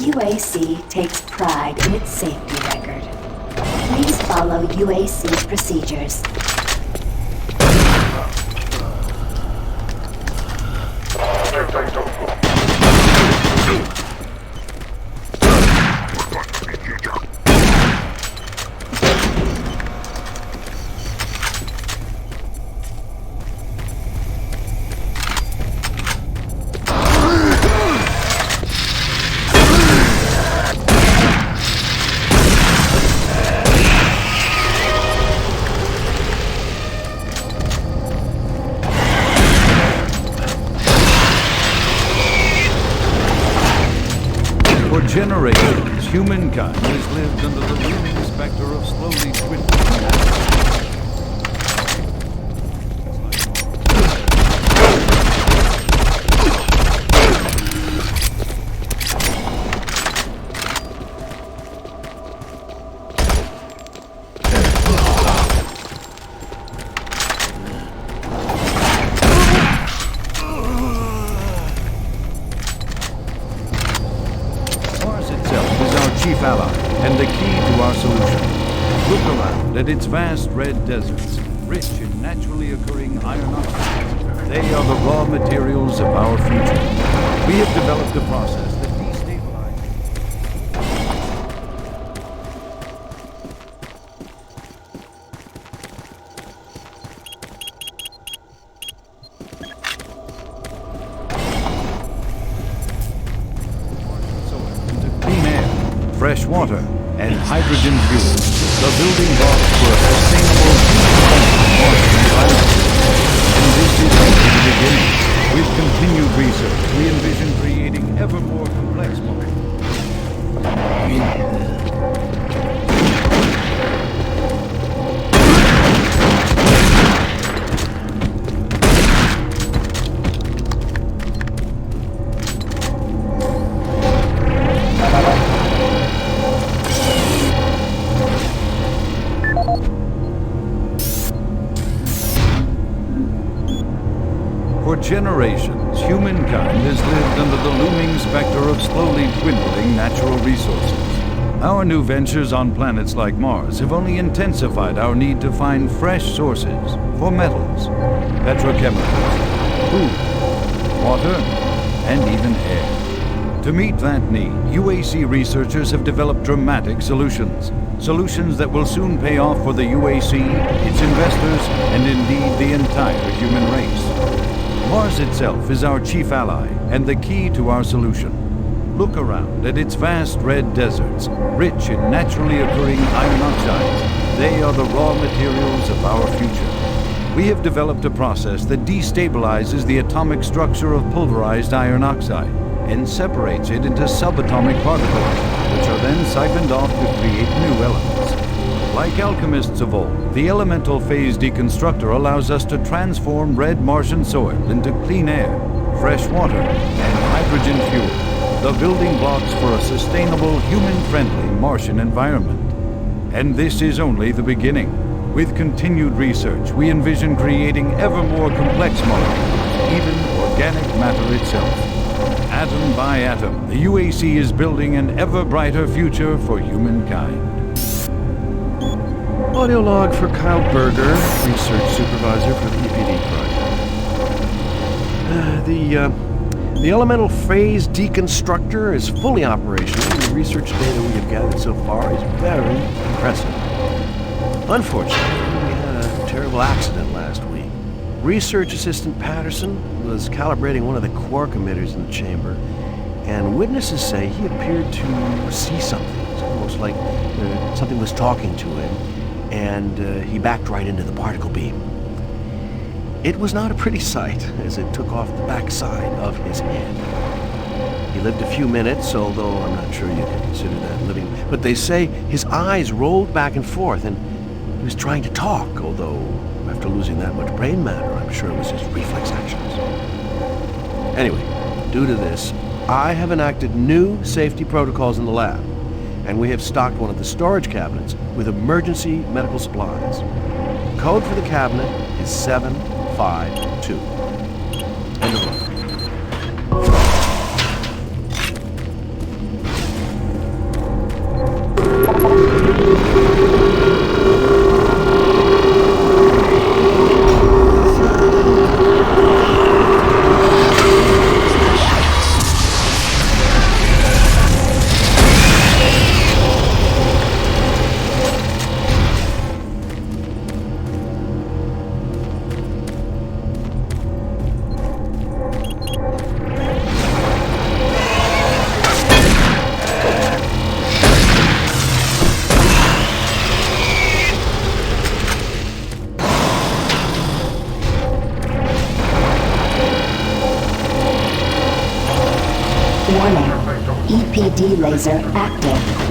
UAC takes pride in its safety record. Please follow UAC procedures. Generations, humankind has lived under the looming specter of slowly dwindling. Chief ally, and the key to our solution. Look around at its vast red deserts, rich in naturally occurring iron oxides. They are the raw materials of our future. We have developed a process that destabilizes. Fresh water and hydrogen fuel, the building blocks for a sustainable, Martian environment. And this is only the beginning. With continued research, we envision creating ever more complex models. For generations, humankind has lived under the looming specter of slowly dwindling natural resources. Our new ventures on planets like Mars have only intensified our need to find fresh sources for metals, petrochemicals, food, water, and even air. To meet that need, UAC researchers have developed dramatic solutions. Solutions that will soon pay off for the UAC, its investors, and indeed the entire human race. Mars itself is our chief ally and the key to our solution. Look around at its vast red deserts, rich in naturally occurring iron oxides. They are the raw materials of our future. We have developed a process that destabilizes the atomic structure of pulverized iron oxide and separates it into subatomic particles, which are then siphoned off to create new elements. Like alchemists of old, the elemental phase deconstructor allows us to transform red Martian soil into clean air, fresh water, and hydrogen fuel, the building blocks for a sustainable, human-friendly Martian environment. And this is only the beginning. With continued research, we envision creating ever more complex molecules, even organic matter itself. Atom by atom, the UAC is building an ever brighter future for humankind. Audio log for Kyle Berger, research supervisor for the EPD project. The elemental phase deconstructor is fully operational, and the research data we have gathered so far is very impressive. Unfortunately, we had a terrible accident last week. Research assistant Patterson was calibrating one of the quark emitters in the chamber, and witnesses say he appeared to see something. It's almost like something was talking to him. And he backed right into the particle beam. It was not a pretty sight, as it took off the backside of his head. He lived a few minutes, although I'm not sure you can consider that living. But they say his eyes rolled back and forth, and he was trying to talk, although after losing that much brain matter, I'm sure it was his reflex actions. Anyway, due to this, I have enacted new safety protocols in the lab, and we have stocked one of the storage cabinets with emergency medical supplies. Code for the cabinet is 752. End of Warning. EPD laser active.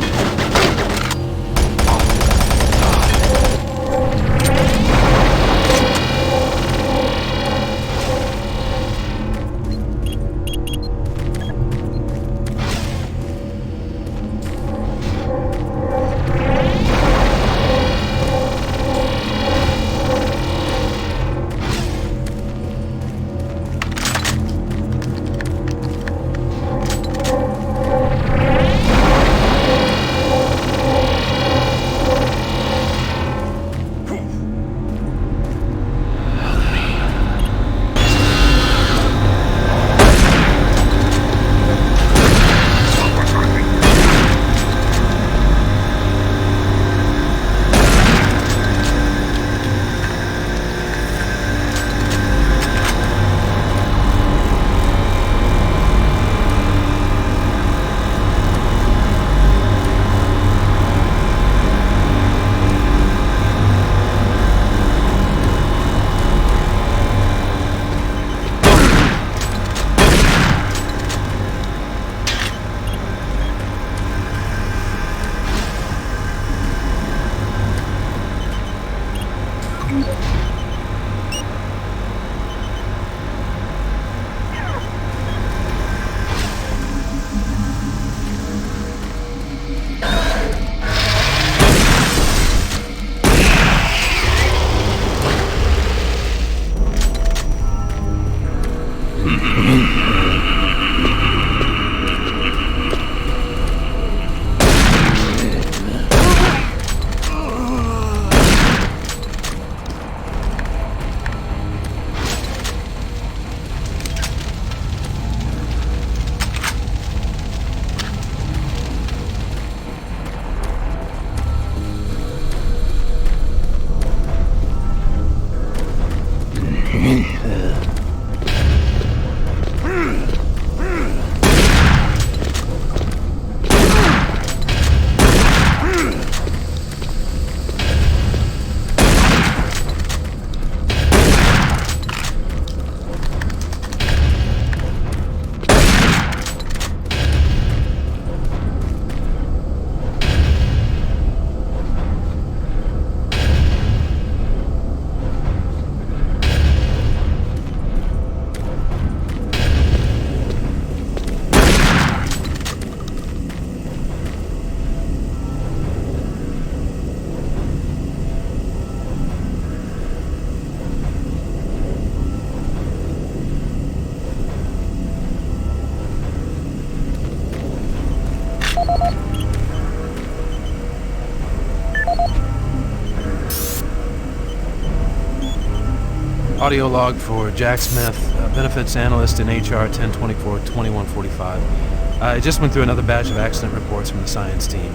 Audio log for Jack Smith, benefits analyst in HR 1024-2145. I just went through another batch of accident reports from the science team.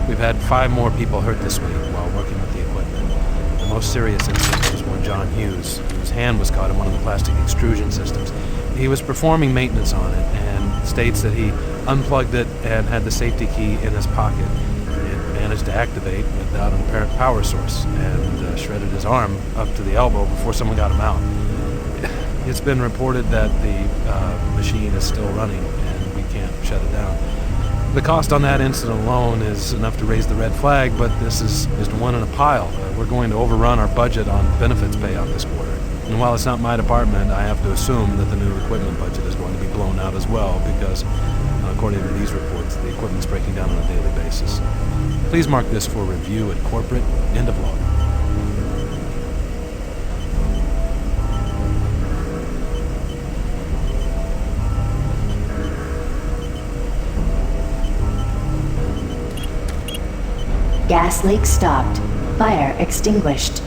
We've had 5 more people hurt this week while working with the equipment. The most serious incident was one John Hughes, whose hand was caught in one of the plastic extrusion systems. He was performing maintenance on it and states that he unplugged it and had the safety key in his pocket. It managed to activate without an apparent power source and shredded his arm up to the elbow before someone got him out. It's been reported that the machine is still running and we can't shut it down. The cost on that incident alone is enough to raise the red flag, but this is just one in a pile. We're going to overrun our budget on benefits payout this quarter. And while it's not my department, I have to assume that the new equipment budget is going to be blown out as well because, according to these reports, the equipment's breaking down on a daily basis. Please mark this for review at corporate. End of log. Gas leak stopped. Fire extinguished.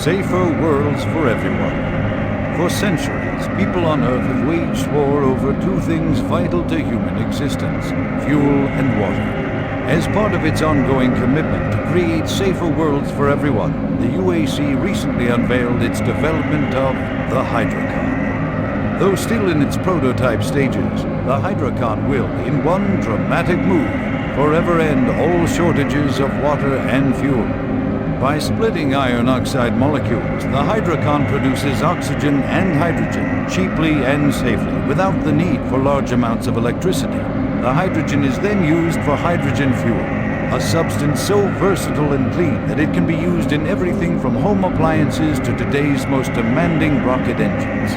Safer worlds for everyone. For centuries, people on Earth have waged war over two things vital to human existence: fuel and water. As part of its ongoing commitment to create safer worlds for everyone, the UAC recently unveiled its development of the Hydrocon. Though still in its prototype stages, the Hydrocon will, in one dramatic move, forever end all shortages of water and fuel. By splitting iron oxide molecules, the Hydrocon produces oxygen and hydrogen cheaply and safely without the need for large amounts of electricity. The hydrogen is then used for hydrogen fuel, a substance so versatile and clean that it can be used in everything from home appliances to today's most demanding rocket engines.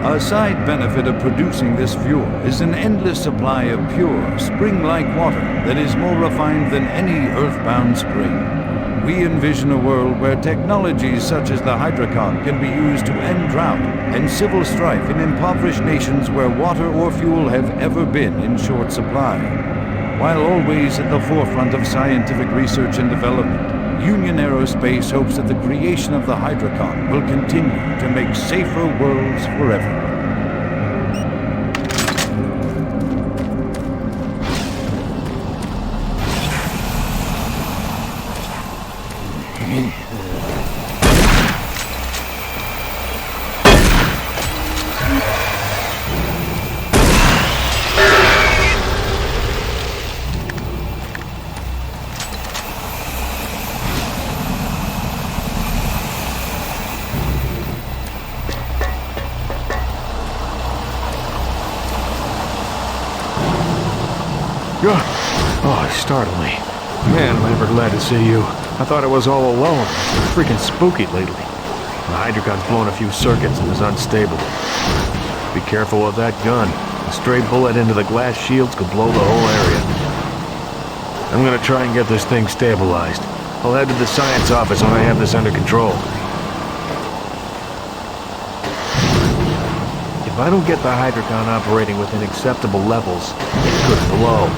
A side benefit of producing this fuel is an endless supply of pure, spring-like water that is more refined than any earthbound spring. We envision a world where technologies such as the Hydrocon can be used to end drought and civil strife in impoverished nations where water or fuel have ever been in short supply. While always at the forefront of scientific research and development, Union Aerospace hopes that the creation of the Hydrocon will continue to make safer worlds for everyone. Oh, it startled me. Man, I'm ever glad to see you. I thought I was all alone. It's freaking spooky lately. The Hydrocon's blown a few circuits and is unstable. Be careful with that gun. A stray bullet into the glass shields could blow the whole area. I'm gonna try and get this thing stabilized. I'll head to the science office when I have this under control. If I don't get the Hydrocon operating within acceptable levels, it could blow.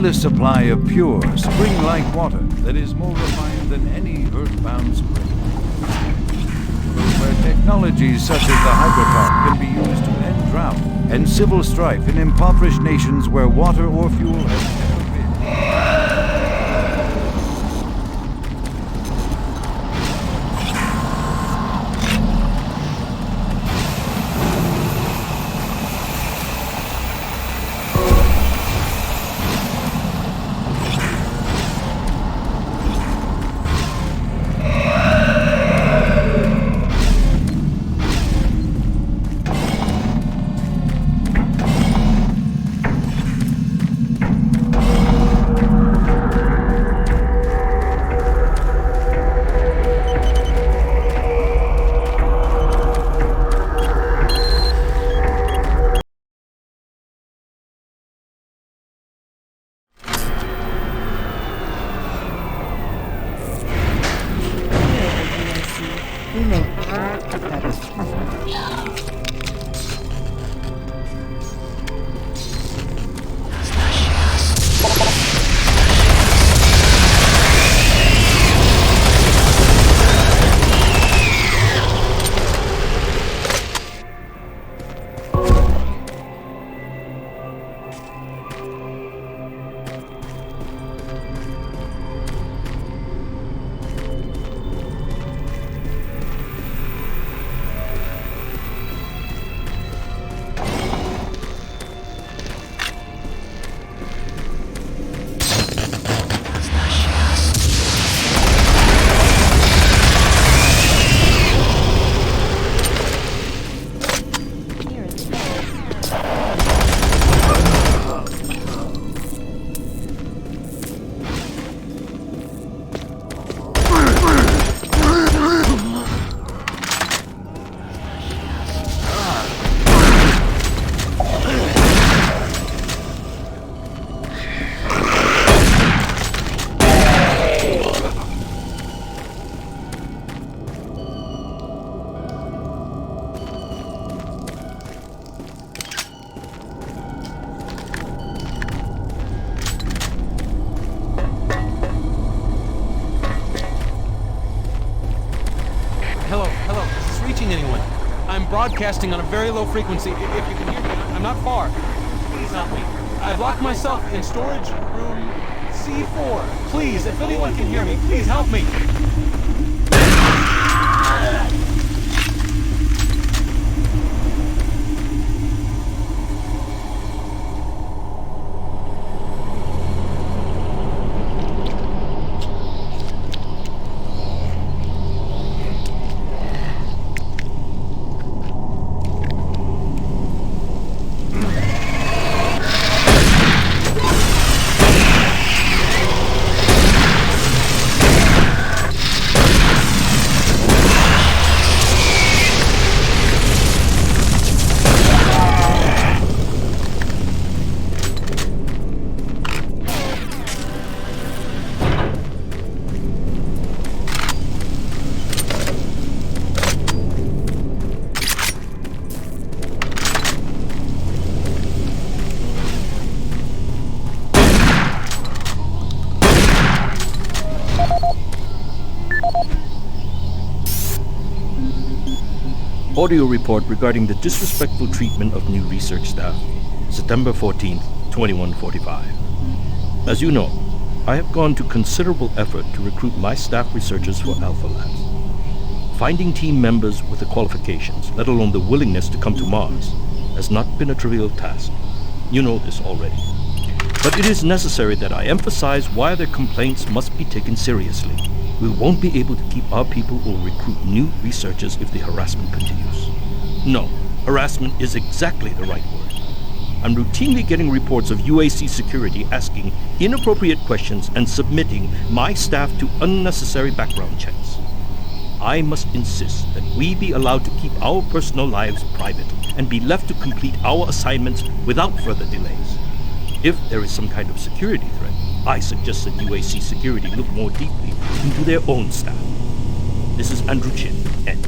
endless supply of pure, spring-like water that is more refined than any earthbound spring. Where technologies such as the hydrotop can be used to end drought and civil strife in impoverished nations where water or fuel has never been. Broadcasting on a very low frequency. If you can hear me, I'm not far. Please help me. I've locked myself in storage room C4. Please, if anyone can hear me, please help me. Audio report regarding the disrespectful treatment of new research staff, September 14th, 2145. As you know, I have gone to considerable effort to recruit my staff researchers for Alpha Labs. Finding team members with the qualifications, let alone the willingness to come to Mars, has not been a trivial task. You know this already. But it is necessary that I emphasize why their complaints must be taken seriously. We won't be able to keep our people or recruit new researchers if the harassment continues. No, harassment is exactly the right word. I'm routinely getting reports of UAC security asking inappropriate questions and submitting my staff to unnecessary background checks. I must insist that we be allowed to keep our personal lives private and be left to complete our assignments without further delays. If there is some kind of security threat, I suggest that UAC security look more deeply into their own staff. This is Andrew Chin, Ed.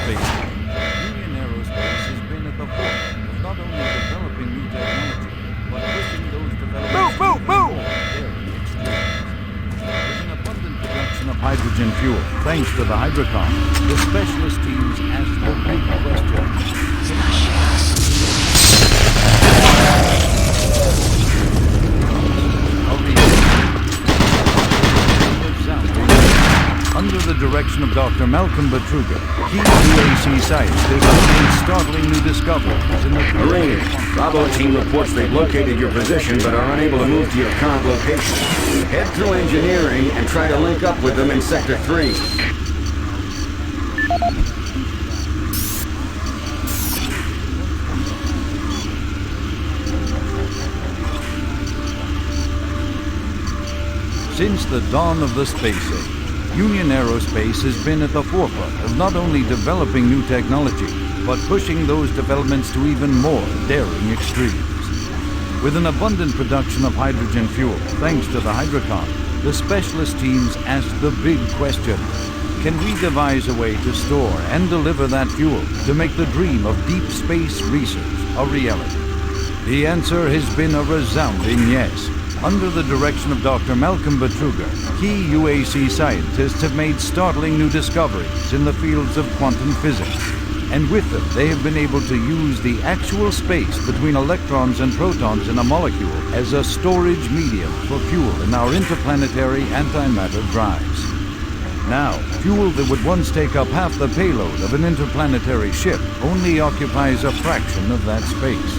Aerospace. Union Aerospace has been at the forefront of not only developing new technology, but pushing those developments to more daring extremes. With an abundant production of hydrogen fuel, thanks to the Hydrocon, the specialist teams asked the big question. Under the direction of Dr. Malcolm Betruger, key UAC scientists have made startling new discoveries in the Marine, Bravo team reports they've located your position but are unable to move to your current location. Head through engineering and try to link up with them in Sector 3. Since the dawn of the space age, Union Aerospace has been at the forefront of not only developing new technology, but pushing those developments to even more daring extremes. With an abundant production of hydrogen fuel, thanks to the Hydrocon, the specialist teams asked the big question: can we devise a way to store and deliver that fuel to make the dream of deep space research a reality? The answer has been a resounding yes. Under the direction of Dr. Malcolm Betruger, key UAC scientists have made startling new discoveries in the fields of quantum physics. And with them, they have been able to use the actual space between electrons and protons in a molecule as a storage medium for fuel in our interplanetary antimatter drives. Now, fuel that would once take up half the payload of an interplanetary ship only occupies a fraction of that space.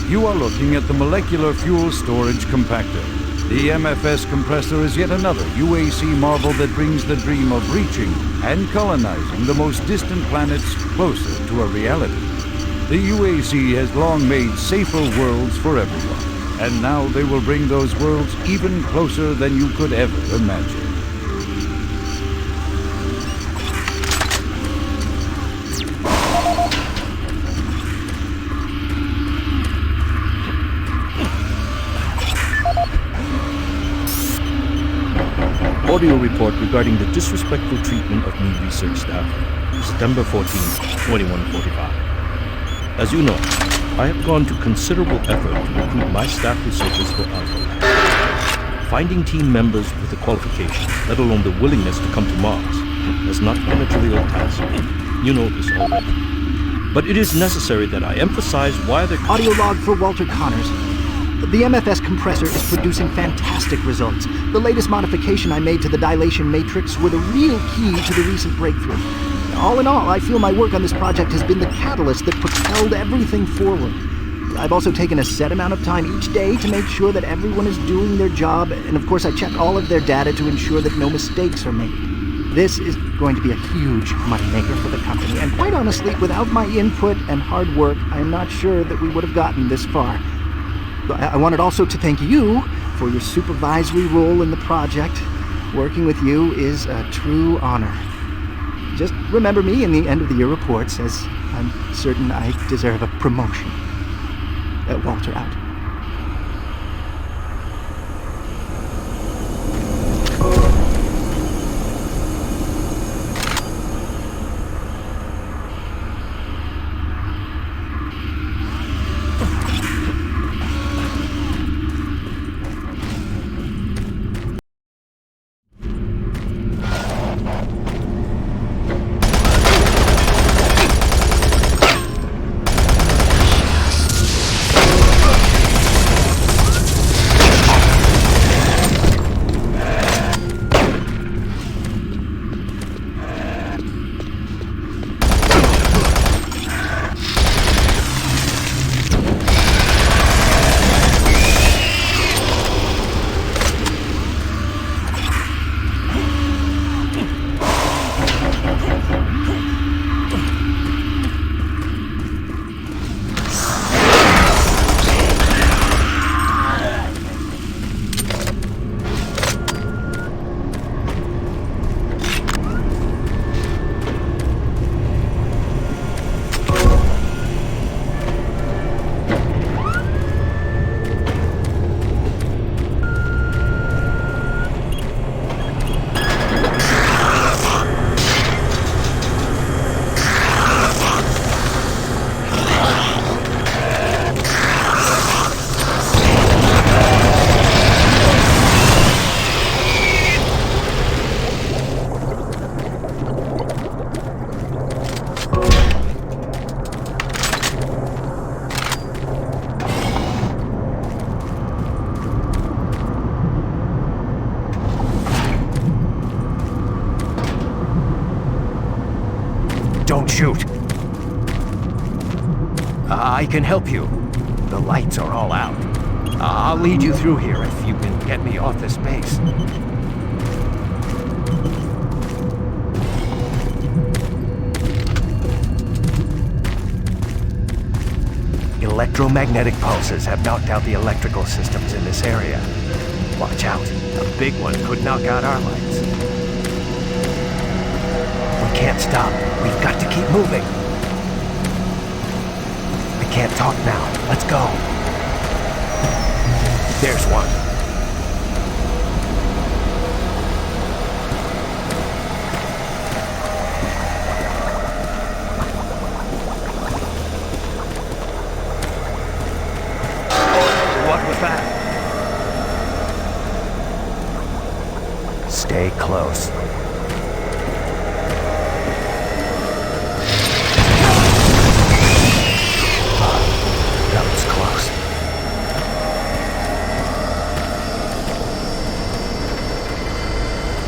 You are looking at the Molecular Fuel Storage Compactor. The MFS compressor is yet another UAC marvel that brings the dream of reaching and colonizing the most distant planets closer to a reality. The UAC has long made safer worlds for everyone, and now they will bring those worlds even closer than you could ever imagine. Audio report regarding the disrespectful treatment of new research staff, September 14, 2145. As you know, I have gone to considerable effort to recruit my staff researchers for Alpha Lab. Finding team members with the qualifications, let alone the willingness to come to Mars, has not been a trivial task. You know this already. But it is necessary that I emphasize why the audio log for Walter Connors. The MFS compressor is producing fantastic results. The latest modification I made to the dilation matrix were the real key to the recent breakthrough. All in all, I feel my work on this project has been the catalyst that propelled everything forward. I've also taken a set amount of time each day to make sure that everyone is doing their job, and of course I check all of their data to ensure that no mistakes are made. This is going to be a huge moneymaker for the company, and quite honestly, without my input and hard work, I am not sure that we would have gotten this far. I wanted also to thank you for your supervisory role in the project. Working with you is a true honor. Just remember me in the end of the year reports, as I'm certain I deserve a promotion. Walter out. shoot. I can help you. The lights are all out. I'll lead you through here if you can get me off this base. Electromagnetic pulses have knocked out the electrical systems in this area. Watch out. A big one could knock out our lights. We can't stop. We've got to keep moving. I can't talk now. Let's go. There's one. What was that? Stay close. That was close.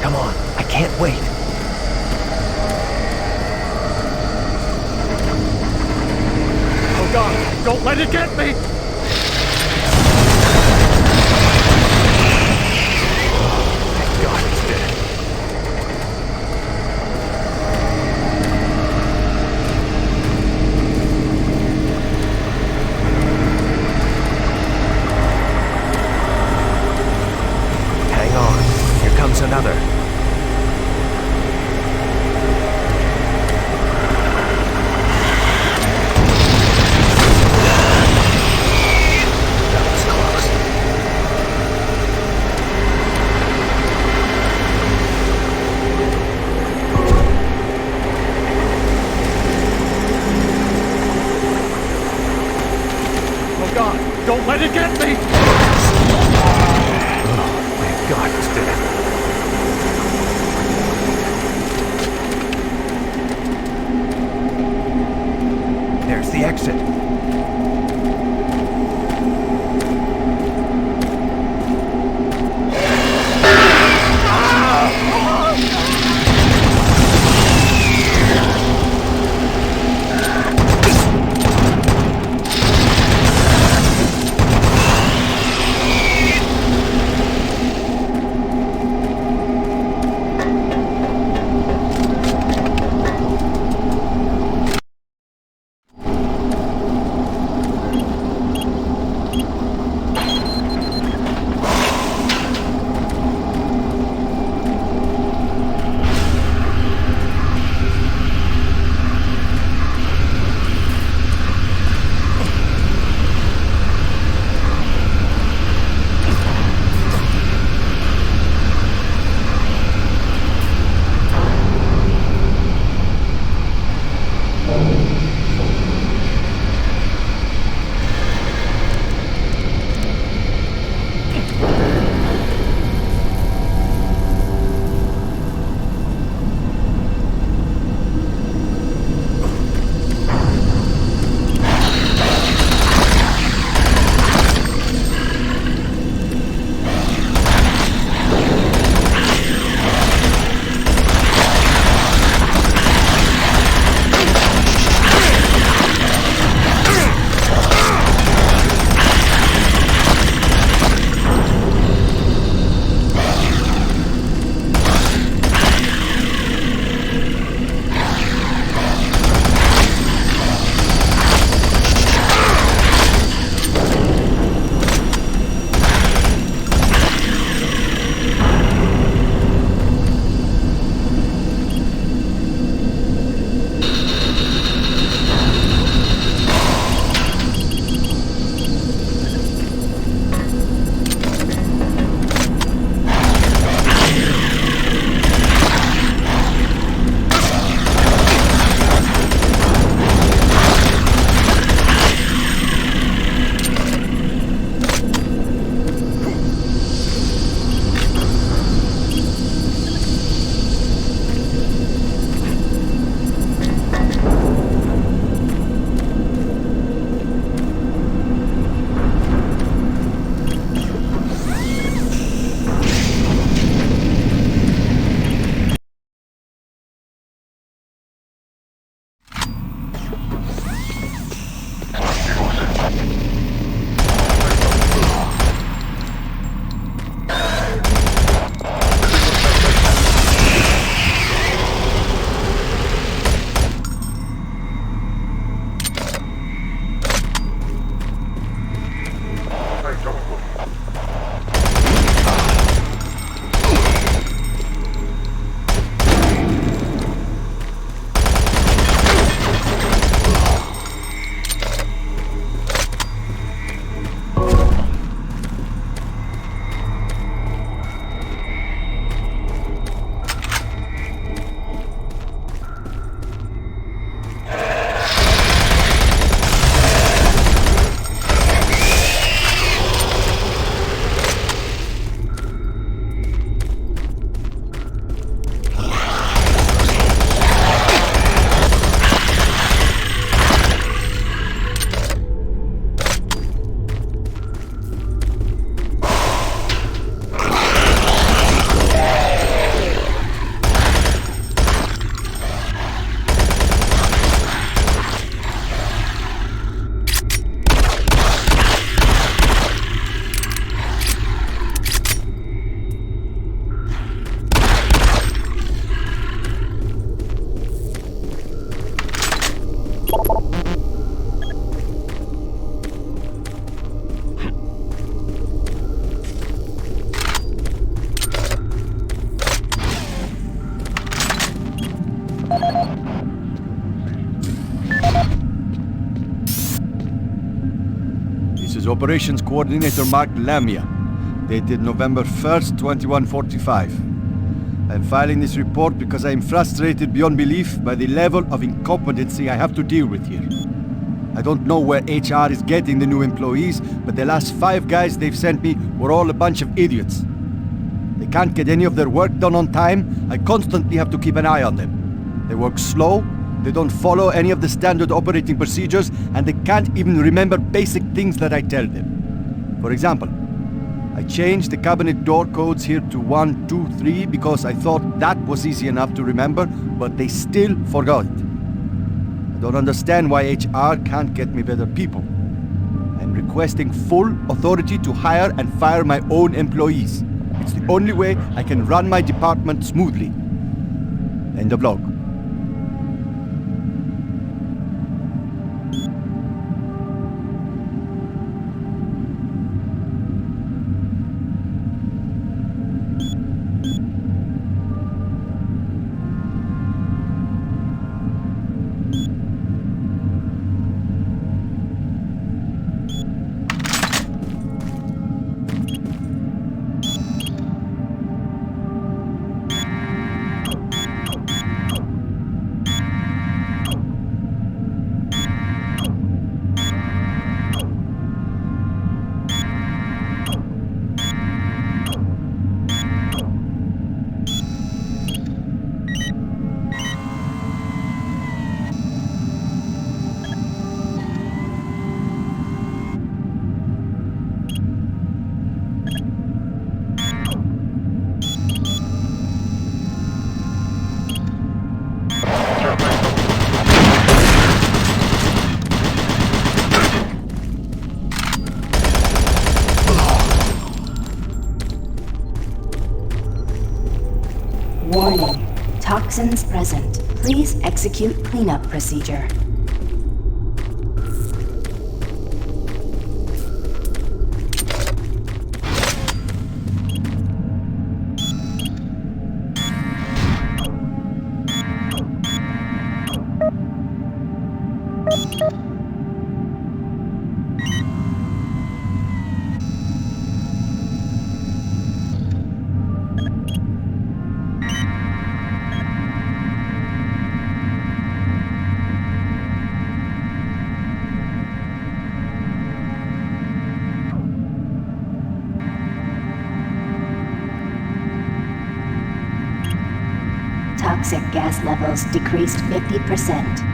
Come on, I can't wait. Oh God, don't let it get me! Thank God it's dead. Hang on, here comes another. That was close. Oh God, don't let it get me! Oh, thank God it's dead. Operations Coordinator Mark Lamia, dated November 1st, 2145. I am filing this report because I am frustrated beyond belief by the level of incompetency I have to deal with here. I don't know where HR is getting the new employees, but the last 5 guys they've sent me were all a bunch of idiots. They can't get any of their work done on time. I constantly have to keep an eye on them. They work slow, they don't follow any of the standard operating procedures, and they can't even remember basic things that I tell them. For example, I changed the cabinet door codes here to 1, 2, 3 because I thought that was easy enough to remember, but they still forgot it. I don't understand why HR can't get me better people. I'm requesting full authority to hire and fire my own employees. It's the only way I can run my department smoothly. End of log. Warning. Toxins present. Please execute cleanup procedure. Toxic gas levels decreased 50%.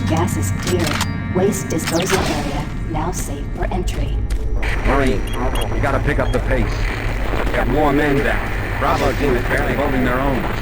Gas is cleared. Waste disposal area now safe for entry. Marine, you gotta pick up the pace. got more men down. Bravo team is barely holding their own.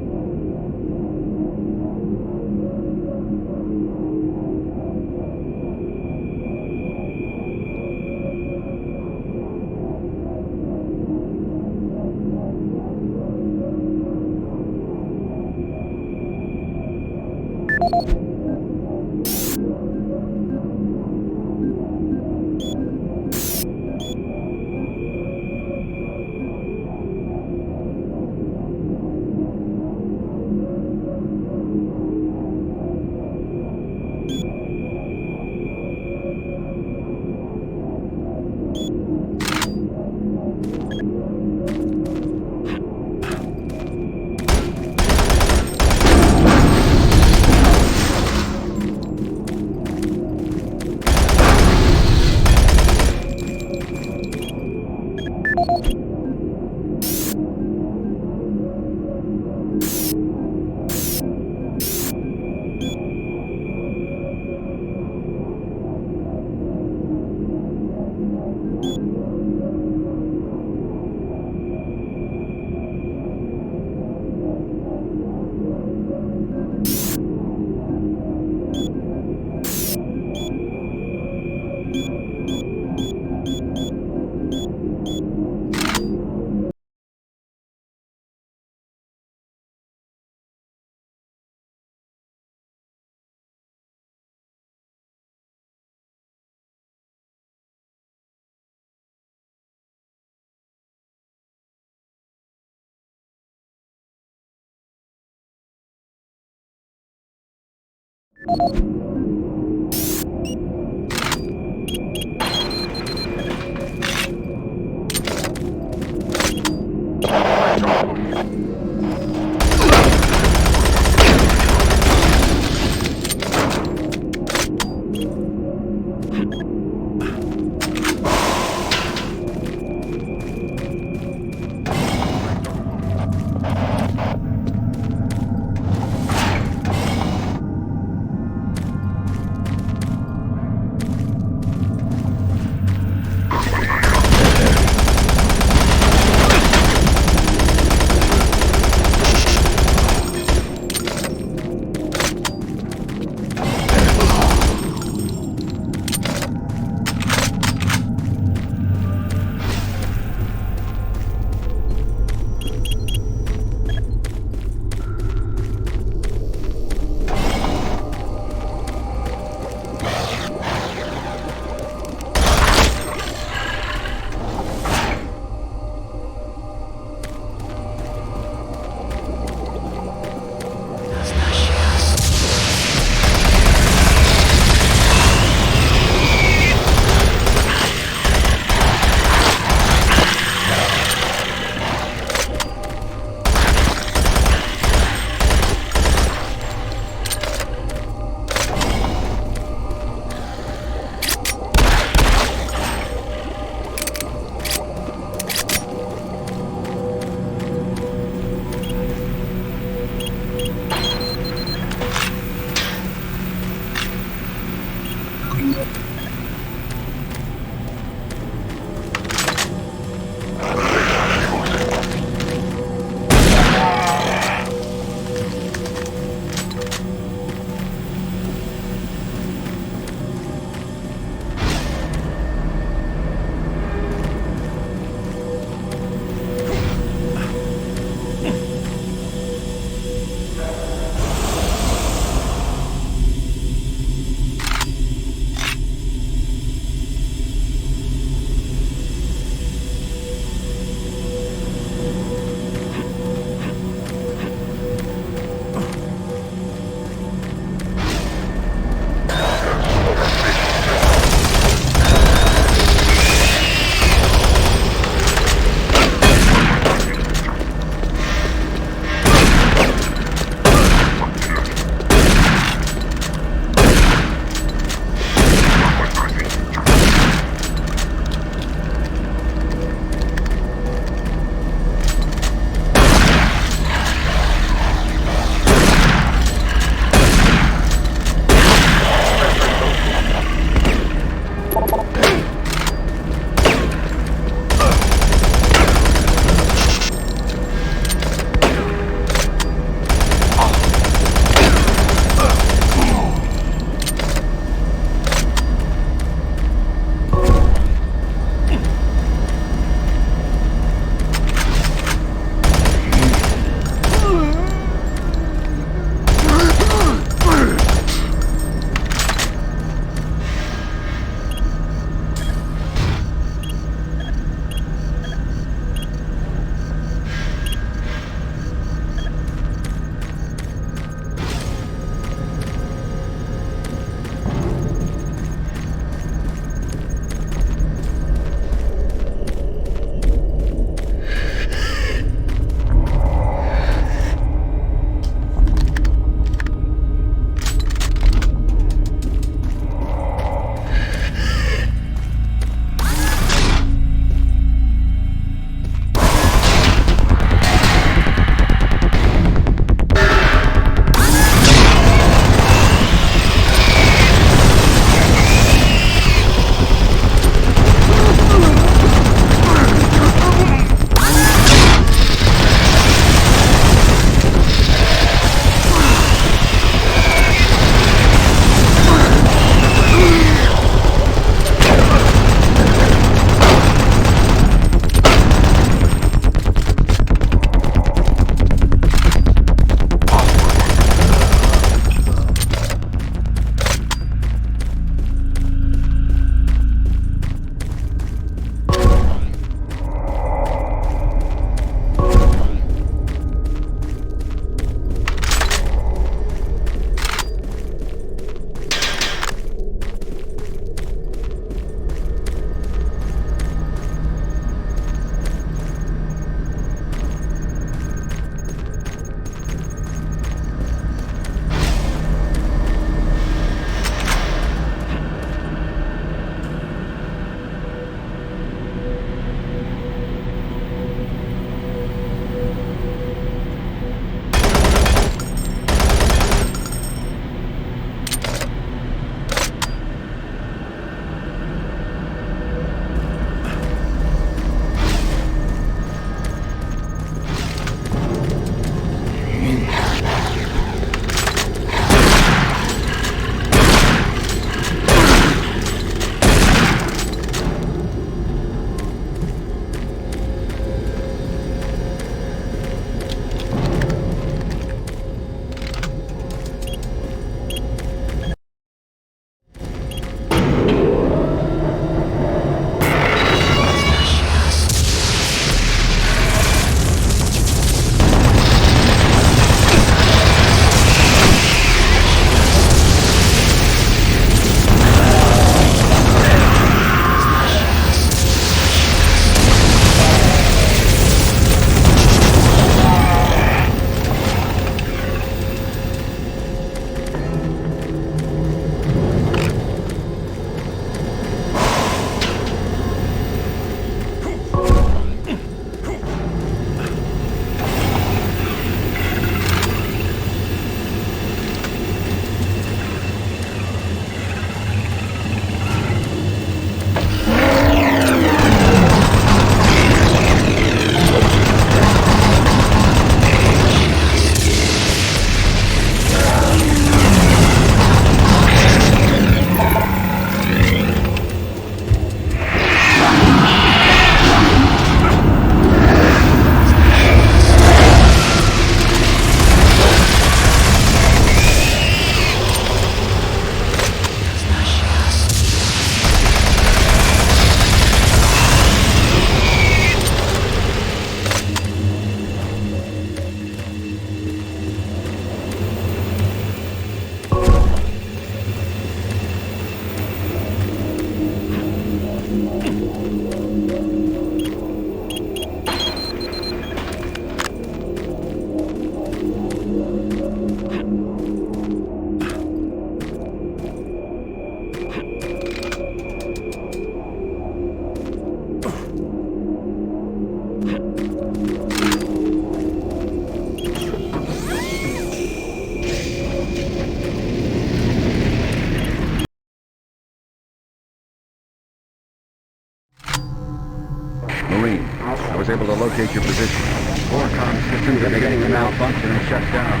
Marine, I was able to locate your position. Core comm systems are beginning to malfunction and shut down.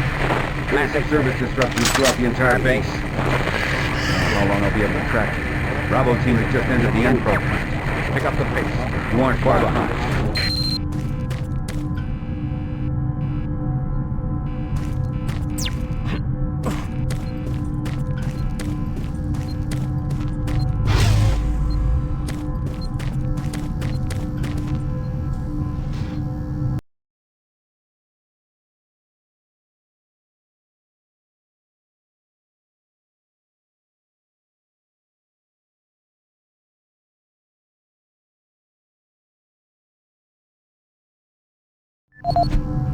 Massive service disruptions throughout the entire base. I don't know how long I'll be able to track you. Bravo team has just entered the info plant. Pick up the pace. You aren't far behind. You